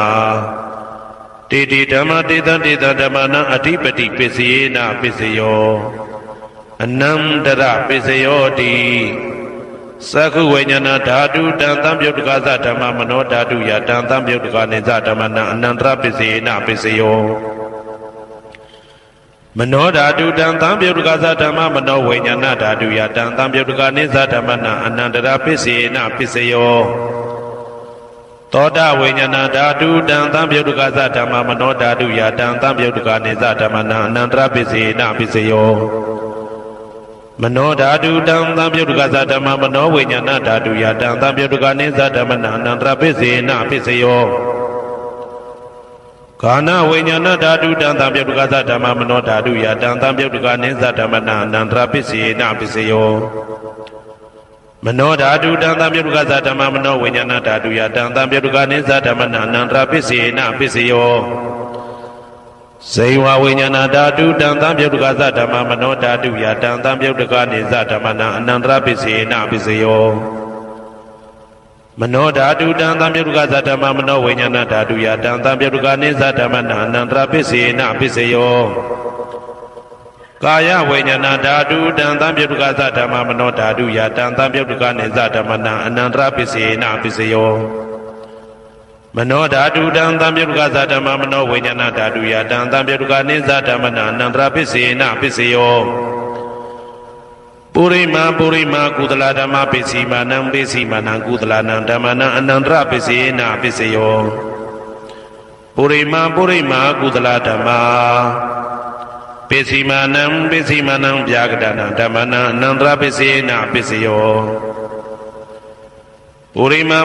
တေတေဓမ္မတေတံဓမ္မနံအဓိပတိပစ္စေနပစ္စယောအနန္တရပစ္စယောတိသက္ခုဝိညာဏဓာတုတံသံပယုတ်တကသဓမ္မမနောဓာတုယတံသံပယုတ်တကနိသဓမ္မနံအနန္တရပစ္စေနပစ္စယောမနောဓာတုတံသံပယုတ်တကသဓမ္မမနောဝိညာဏဓာတုယတံသံပယုတ်တကနိသဓမ္မနံအနန္တရပစ္စေနပစ္စယော သောတာဝိညာဏဓာတုတံသံပြုတ်တကသဓမ္မမနောဓာတုယတံသံပြုတ်တကနေသဓမ္မနံအနန္တရပစ္စေနပစ္စယောမနောဓာတုတံသံပြုတ်တကသဓမ္မမနောဝိညာဏဓာတုယတံသံပြုတ်တကနေသဓမ္မနံအနန္တရပစ္စေနပစ္စယောကာနဝိညာဏဓာတုတံသံပြုတ်တကသဓမ္မမနောဓာတုယတံသံပြုတ်တကနေသဓမ္မနံအနန္တရပစ္စေနပစ္စယောမနောဓာတုတံသံပြုတ်တကသဓမ္မမနောဝိညာဏဓာတုယတံသံပြုတ်တကနေသဓမ္မနံအနန္တရပစ္စေနပစ္စယောဇေဝဝိညာဏဓာတုတံသံပြုတ်တကသဓမ္မမနောဓာတုယတံသံပြုတ်တကနေသဓမ္မနံအနန္တရပစ္စေနပစ္စယောမနောဓာတုတံသံပြုတ်တကသဓမ္မမနောဝိညာဏဓာတုယတံသံပြုတ်တကနေသဓမ္မနံအနန္တရပစ္စေနပစ္စယောကာယဝိညာဏဓာတုတံသံပြုတ်တကသဓမ္မမနောဓာတုယတံသံပြုတ်တကနေသဓမ္မနံအနန္တရပစ္စေနပစ္စယောမနောဓာတုတံသံပြုတ်တကသဓမ္မမနောဝိညာဏဓာတုယတံသံပြုတ်တကနေသဓမ္မနံအနန္တရပစ္စေနပစ္စယောပုရိမာကုသလဓမ္မပစ္စည်းမာနံပစ္စည်းမာနံကုသလနံဓမ္မနံအနန္တရပစ္စေနပစ္စယောပုရိမာကုသလဓမ္မပစ္စည်းမာနံပစ္စည်းမာနံဗျာကတနံဓမ္မနံအနန္တရပစ္စေနပစ္စယောပုရိမာ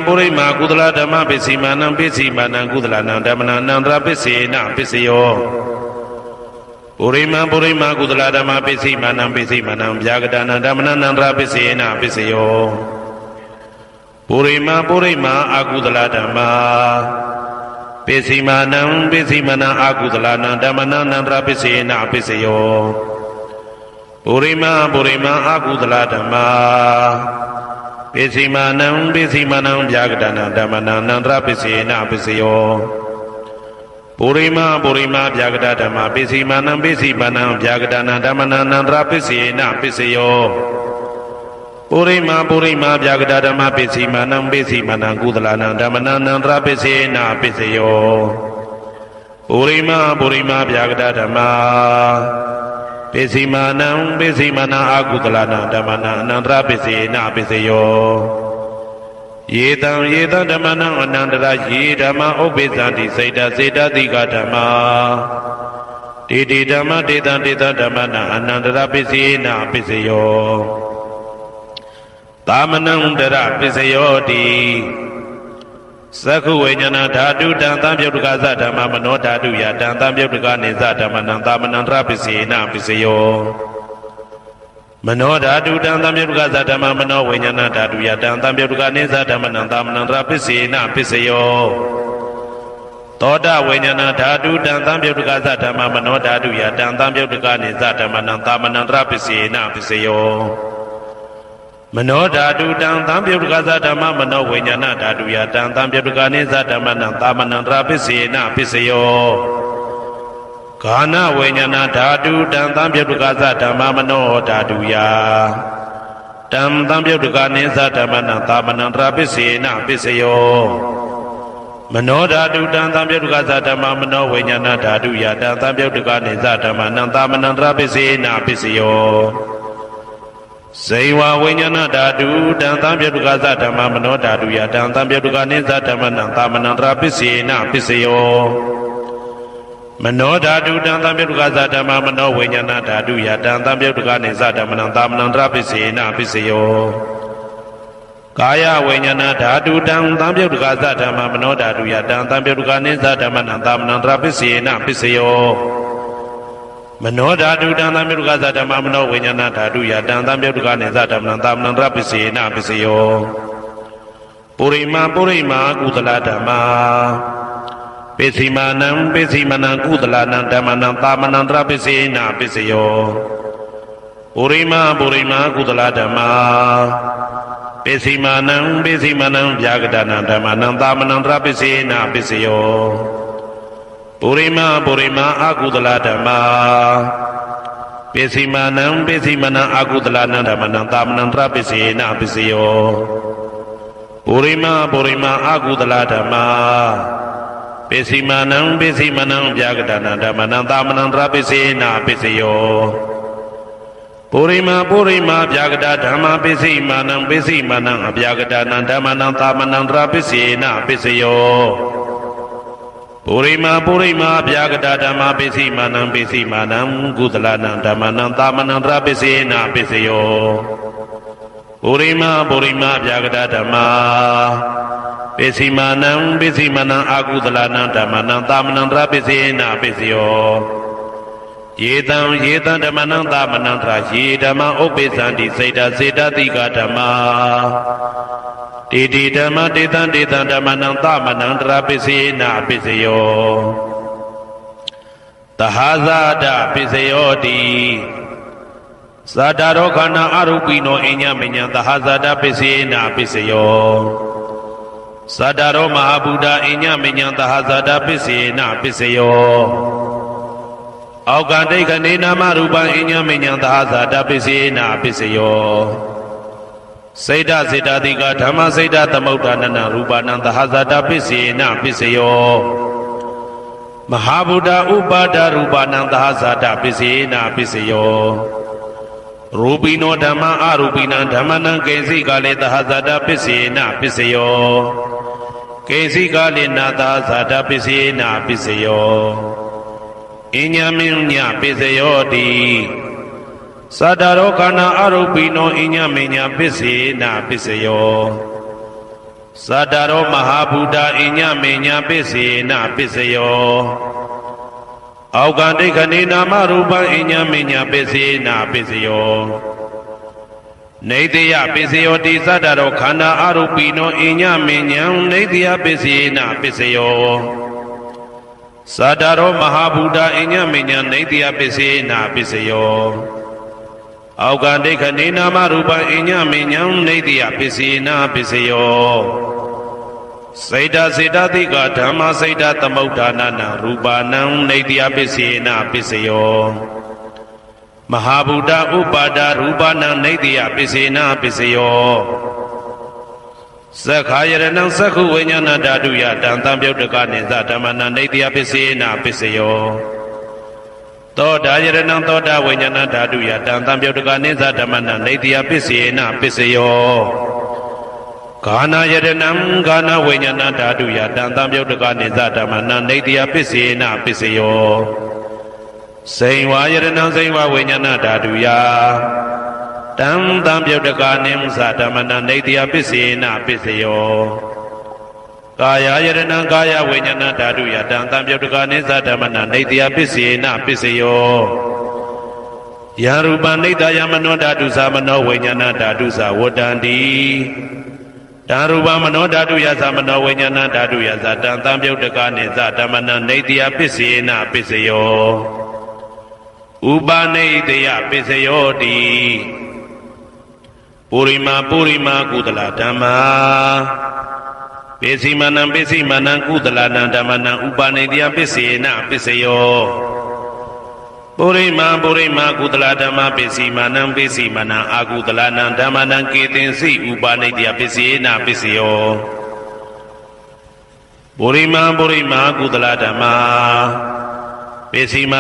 ကုသလဓမ္မပစ္စည်းမာနံပစ္စည်းမာနံကုသလနံဓမ္မနံအနန္တရပစ္စေနပစ္စယောပုရိမာကုသလဓမ္မပစ္စည်းမာနံပစ္စည်းမာနံဗျာကတနံဓမ္မနံအနန္တရပစ္စေနပစ္စယောပုရိမာအကုသလဓမ္မပစ္စည်းမာနံပစ္စည်းမာနံအကုသလနံဓမ္မနံအနန္တရပစ္စေနပစ္စယောပုရိမာအကုသလဓမ္မပစ္စည်းမာနံဗျာကတနံဓမ္မနံအနန္တရပစ္စေနပစ္စယောပုရိမာဗျာကတဓမ္မပစ္စည်းမာနံဗျာကတနံဓမ္မနံအနန္တရပစ္စေနပစ္စယောပုရိမာဗျာကတဓမ္မပစ္စည်းမာနံကုသလနံဓမ္မနံအနန္တရပစ္စေနပစ္စယောပုရိမာဗျာကတဓမ္မပစ္စည်းမာနံအကုသလနံဓမ္မနံအနန္တရပစ္စေနပစ္စယောယေတံဓမ္မနံအနန္တရယေဓမ္မဥပ္ပိသံတိစေတတိကဓမ္မာတေဓမ္မတေတံဓမ္မနံအနန္တရပစ္စေနပစ္စယောသာမနံတရပစ္စယောတိသက္ခုဝိညာဏဓာတုတံသံပြုတ်တကသဓမ္မမနောဓာတုယတံသံပြုတ်တကနေသဓမ္မနံသာမနံတရပစ္စေနပစ္စယောမနောဓာတုတံသံပြုတ်တကသဓမ္မမနောဝိညာဏဓာတုယတံသံပြုတ်တကနေသဓမ္မနံသာမနံတရပစ္စေနပစ္စယောသောတာဝိညာဏဓာတုတံသံပြုတ်တကသဓမ္မမနောဓာတုယတံသံပြုတ်တကနေသဓမ္မနံသာမနံတရပစ္စေနပစ္စယောမနောဓာတုတံသံပြုတ်တကသဓမ္မမနောဝိညာဏဓာတုယတံသံပြုတ်တကနေသဓမ္မနံသာမနံတရပစ္စေနပစ္စယောကာနဝိညာဏဓာတုတံသံပြုတ်တကသဓမ္မမနောဓာတုယတံသံပြုတ်တကနေသဓမ္မနံသာမနံတရပစ္စေနပစ္စယောမနောဓာတုတံသံပြုတ်တကသဓမ္မမနောဝိညာဏဓာတုယတံသံပြုတ်တကနေသဓမ္မနံသာမနံတရပစ္စေနပစ္စယောဇေဝဝိညာဏဓာတုတံသံပြုတ်တကသဓမ္မမနောဓာတုယတံသံပြုတ်တကနေသဓမ္မနံသာမနံတရပစ္စေနပစ္စယောမနောဓာတုတံသံပြုတ်တကသဓမ္မမနောဝိညာဏဓာတုယတံသံပြုတ်တကနေသဓမ္မနံသာမနံတရပစ္စေနပစ္စယောကာယဝိညာဏဓာတုတံသံပြုတ်တကသဓမ္မမနောဓာတုယတံသံပြုတ်တကနေသဓမ္မနံသာမနံတရပစ္စေနပစ္စယောမနောဓာတုတံသံပြုတ်တကသဓမ္မမနောဝိညာဏဓာတုယတံသံပြုတ်တကနေသဓမ္မနံသာမနံတရပစ္စေနပစ္စယောပုရိမာကုသလဓမ္မာပစ္စည်းမာနံကုသလနံဓမ္မနံသာမနံတရပစ္စေနပစ္စယောပုရိမာကုသလဓမ္မာပစ္စည်းမာနံဗျာကတနံဓမ္မနံသာမနံတရပစ္စေနပစ္စယောပုရိမာအကုသလဓမ္မာပစ္စည်းမာနံအကုသလနံဓမ္မနံသာမနံတရပစ္စေနပစ္စယောပုရိမာအကုသလဓမ္မာပစ္စည်းမာနံဗျာကတနံဓမ္မနံသာမနံတရပစ္စေနပစ္စယော ပုရိမာဗျာဂတာဓမ္မပစ္စည်းမာနံအဗျာဂတာနံဓမ္မနံသာမနံတရာပစ္စေနပစ္စယောပုရိမာဗျာဂတာဓမ္မပစ္စည်းမာနံကုသလနံဓမ္မနံသာမနံတရာပစ္စေနပစ္စယောပုရိမာဗျာဂတာဓမ္မပစ္စည်းမာနံအကုသလနံဓမ္မနံသာမနံတရာပစ္စေနပစ္စယောယေတံဓမ္မနံသာမနံတရာယေဓမ္မဥပ္ပိသန္တိစေတတိကဓမ္မတေဓမ္မတေတံဓမ္မနံသာမနံတရာပစ္စေနပစ္စယောသဟာဇာတပစ္စယောတိဇာတာရောခန္ဓာအရူပိနောအညမညံသဟာဇာတပစ္စေနပစ္စယောဇာတာရောမဟာဗုဒ္ဓအညမညံသဟာဇာတပစ္စေနပစ္စယောအောက်ကဒိဋ္ဌနေနာမရူပံအညမညံသဟာဇာတပစ္စေနပစ္စယောစေတတိကဓမ္မစေတသမုဋ္ဌာနနရူပနံသဟာဇာတပစ္စေနပစ္စယောမဟာဗုဒ္ဓဥပါဒရူပနံသဟာဇာတပစ္စေနပစ္စယောရူပိနောဓမ္မအရူပိနံဓမ္မနံကေစီကလေသဟာဇာတပစ္စေနပစ္စယောကေစီကလေနာသဟာဇာတပစ္စေနပစ္စယောအညမညပစ္စယောတိသတ္တရောခန္ဓာအရူပိနောအညမညပစ္စေနပစ္စယောသတ္တရောမဟာဗုဒ္ဓအညမညပစ္စေနပစ္စယောအောက်ကဒိဋ္ဌနေနာမရူပံအညမညပစ္စေနပစ္စယောနေတယပစ္စယောတိသတ္တရောခန္ဓာအရူပိနောအညမညံနေတယပစ္စေနပစ္စယောသတ္တရောမဟာဗုဒ္ဓအညမညံနေတယပစ္စေနပစ္စယောအောက်ကဒိဋ္ဌနေနာမရူပံအညမညံနေတယပစ္စေနပစ္စယောစေတတိကဓမ္မစေတသမုဋ္ဌာနနရူပနံနေတယပစ္စေနပစ္စယောမဟာဗုဒ္ဓဥပါဒရူပနံနေတယပစ္စေနပစ္စယောသက္ခာယရဏံသက္ခုဝိညာဏဓာတုယတံသံပြုတ်တကနိသဓမ္မနံနေတယပစ္စေနပစ္စယောသောတာယရဏံသောတာဝိညာဏဓာတုယတံသံပြုတ်တကနိသဓမ္မနံနေတယပစ္စေနပစ္စယောဂာနာယရဏံဂာနာဝိညာဏဓာတုယတံသံပြုတ်တကနိသဓမ္မနံနေတယပစ္စေနပစ္စယောစိန်ဝါယရဏံစိန်ဝါဝိညာဏဓာတုယတံသံပြုတ်တကနိသဓမ္မနံနေတယပစ္စေနပစ္စယောကာယယရဏံကာယဝိညာဏဓာတုယတံသံပြုတ်တကနိသဓမ္မနံနေတယပစ္စေနပစ္စယောယရူပနိတယမနောဓာတုသမနောဝိညာဏဓာတုသဝတ္တန္တိတံရူပမနောဓာတုယသမနောဝိညာဏဓာတုယသတံသံပြုတ်တကနိသဓမ္မနံနေတယပစ္စေနပစ္စယောဥပနိတယပစ္စယောတိပုရိမာကုသလဓမ္မာပစ္စည်းမနံကုသလနံဓမ္မနံဥပနိတယပစ္စေနပစ္စယောပုရိမာကုသလဓမ္မပစ္စည်းမနံအာကုသလနံဓမ္မနံကေတင်စိဥပနိတယပစ္စေနပစ္စယောပုရိမာကုသလဓမ္မာပစ္စည်းမ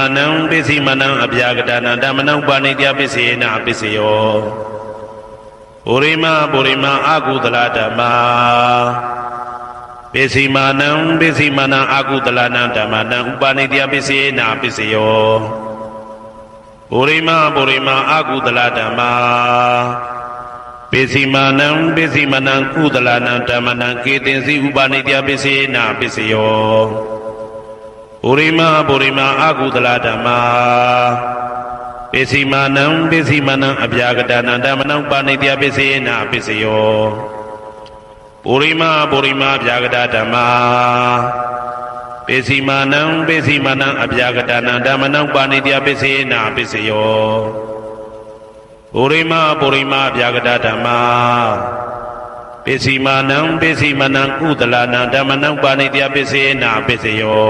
နံအဗျာဂတနံဓမ္မနံဥပနိတယပစ္စေနပစ္စယောပုရိမာအာကုသလဓမ္မာပစ္စည်းမနံအာကုသလနံဓမ္မနံဥပနိတယပစ္စေနပစ္စယောပုရိမာအာကုသလဓမ္မာပစ္စည်းမနံကုသလနံဓမ္မနံကေတင်စီဥပနိတယပစ္စေနပစ္စယောပုရိမာအာကုသလဓမ္မာပစ္စည်းမနံအဗျာဂတနံဓမ္မနံဥပနိတယပစ္စေနပစ္စယောပုရိမာဗျာဂတဓမ္မာပစ္စည်းမနံအဗျာဂတနံဓမ္မနံဥပနိတယပစ္စေနပစ္စယောပုရိမာဗျာဂတဓမ္မာပစ္စည်းမနံကုသလနံဓမ္မနံဥပနိတယပစ္စေနပစ္စယော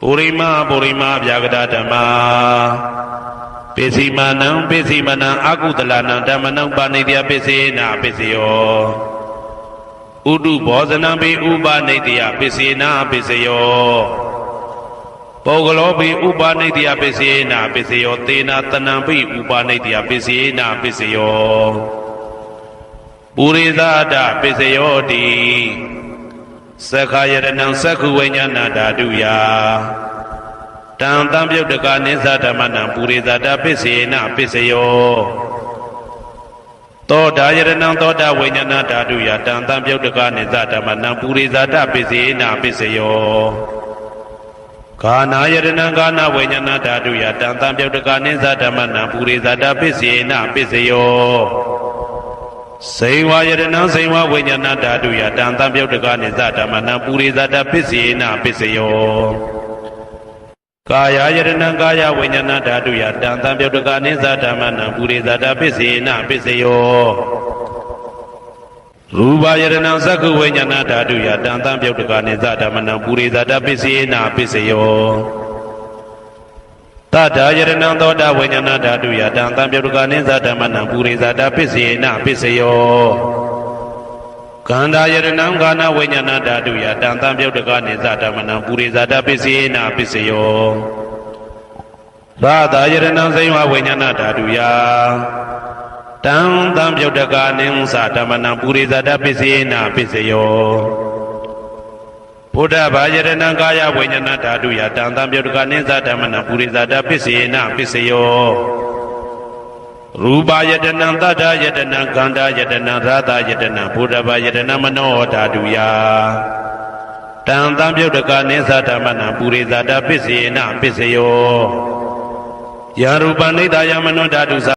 ပုရိမာဗျာဂတဓမ္မာပစ္စည်းမနံအာကုသလနံဓမ္မနံဥပနိတယပစ္စေနပစ္စယောဥဒုဘောဇနံပိဥပနိတယပစ္စေနပစ္စယော ပုဂ္ဂလောပိဥပါနိတ္တယပစ္စယေနပစ္စယောသေနာတဏံပိဥပါနိတ္တယပစ္စယေနပစ္စယောပုရိသဒပစ္စယောတိသက္ခာယတနံသက္ခုဝိညာဏဓာတုယတံတံပြုတ်တကနိသဓမ္မနံပုရိသဒပစ္စယေနပစ္စယောသောတာယတနံသောတာဝိညာဏဓာတုယတံတံပြုတ်တကနိသဓမ္မနံပုရိသဒပစ္စယေနပစ္စယောကာနာယတနံကာနာဝိညာဏဓာတုယတံတံပြုတ်တကနိသဓမ္မနံပုရိသဒပစ္စယေနပစ္စယောစေဝယတနံစေဝဝိညာဏဓာတုယတံတံပြုတ်တကနိသဓမ္မနံပုရိသဒပစ္စယေနပစ္စယောကာယယတနံကာယဝိညာဏဓာတုယတံတံပြုတ်တကနိသဓမ္မနံပုရိသဒပစ္စယေနပစ္စယောရူပယတနံသက္ခုဝိညာဏဓာတုယတံတံပြုတ်တကနိသဓမ္မနံပုရိသဒပစ္စယေနပစ္စယောတတယတနံသောတာဝိညာဏဓာတုယတံတံပြုတ်တကနိသဓမ္မနံပုရိသဒပစ္စယေနပစ္စယောကန္တာယတနံကာနဝိညာဏဓာတုယတံတံပြုတ်တကနိသဓမ္မနံပုရိသဒပစ္စယေနပစ္စယောရာသယတနံစေဝဝိညာဏဓာတုယတံတံပြုတ်တကနိသဓမ္မနံပုရိသဒပစ္စယေနပစ္စယောဘုဒ္ဓဘာယတနံကာယဝိညာဏဓာတုယတံတံပြုတ်တကနိသဓမ္မနံပုရိသဒပစ္စယေနပစ္စယောရူပယတနံတတ္တယတနံခန္ဓာယတနံရာသယတနံဘုဒ္ဓဘာယတနံမနောဓာတုယတံတံပြုတ်တကနိသဓမ္မနံပုရိသဒပစ္စယေနပစ္စယောယရူပနိဒာယမနောဓာတု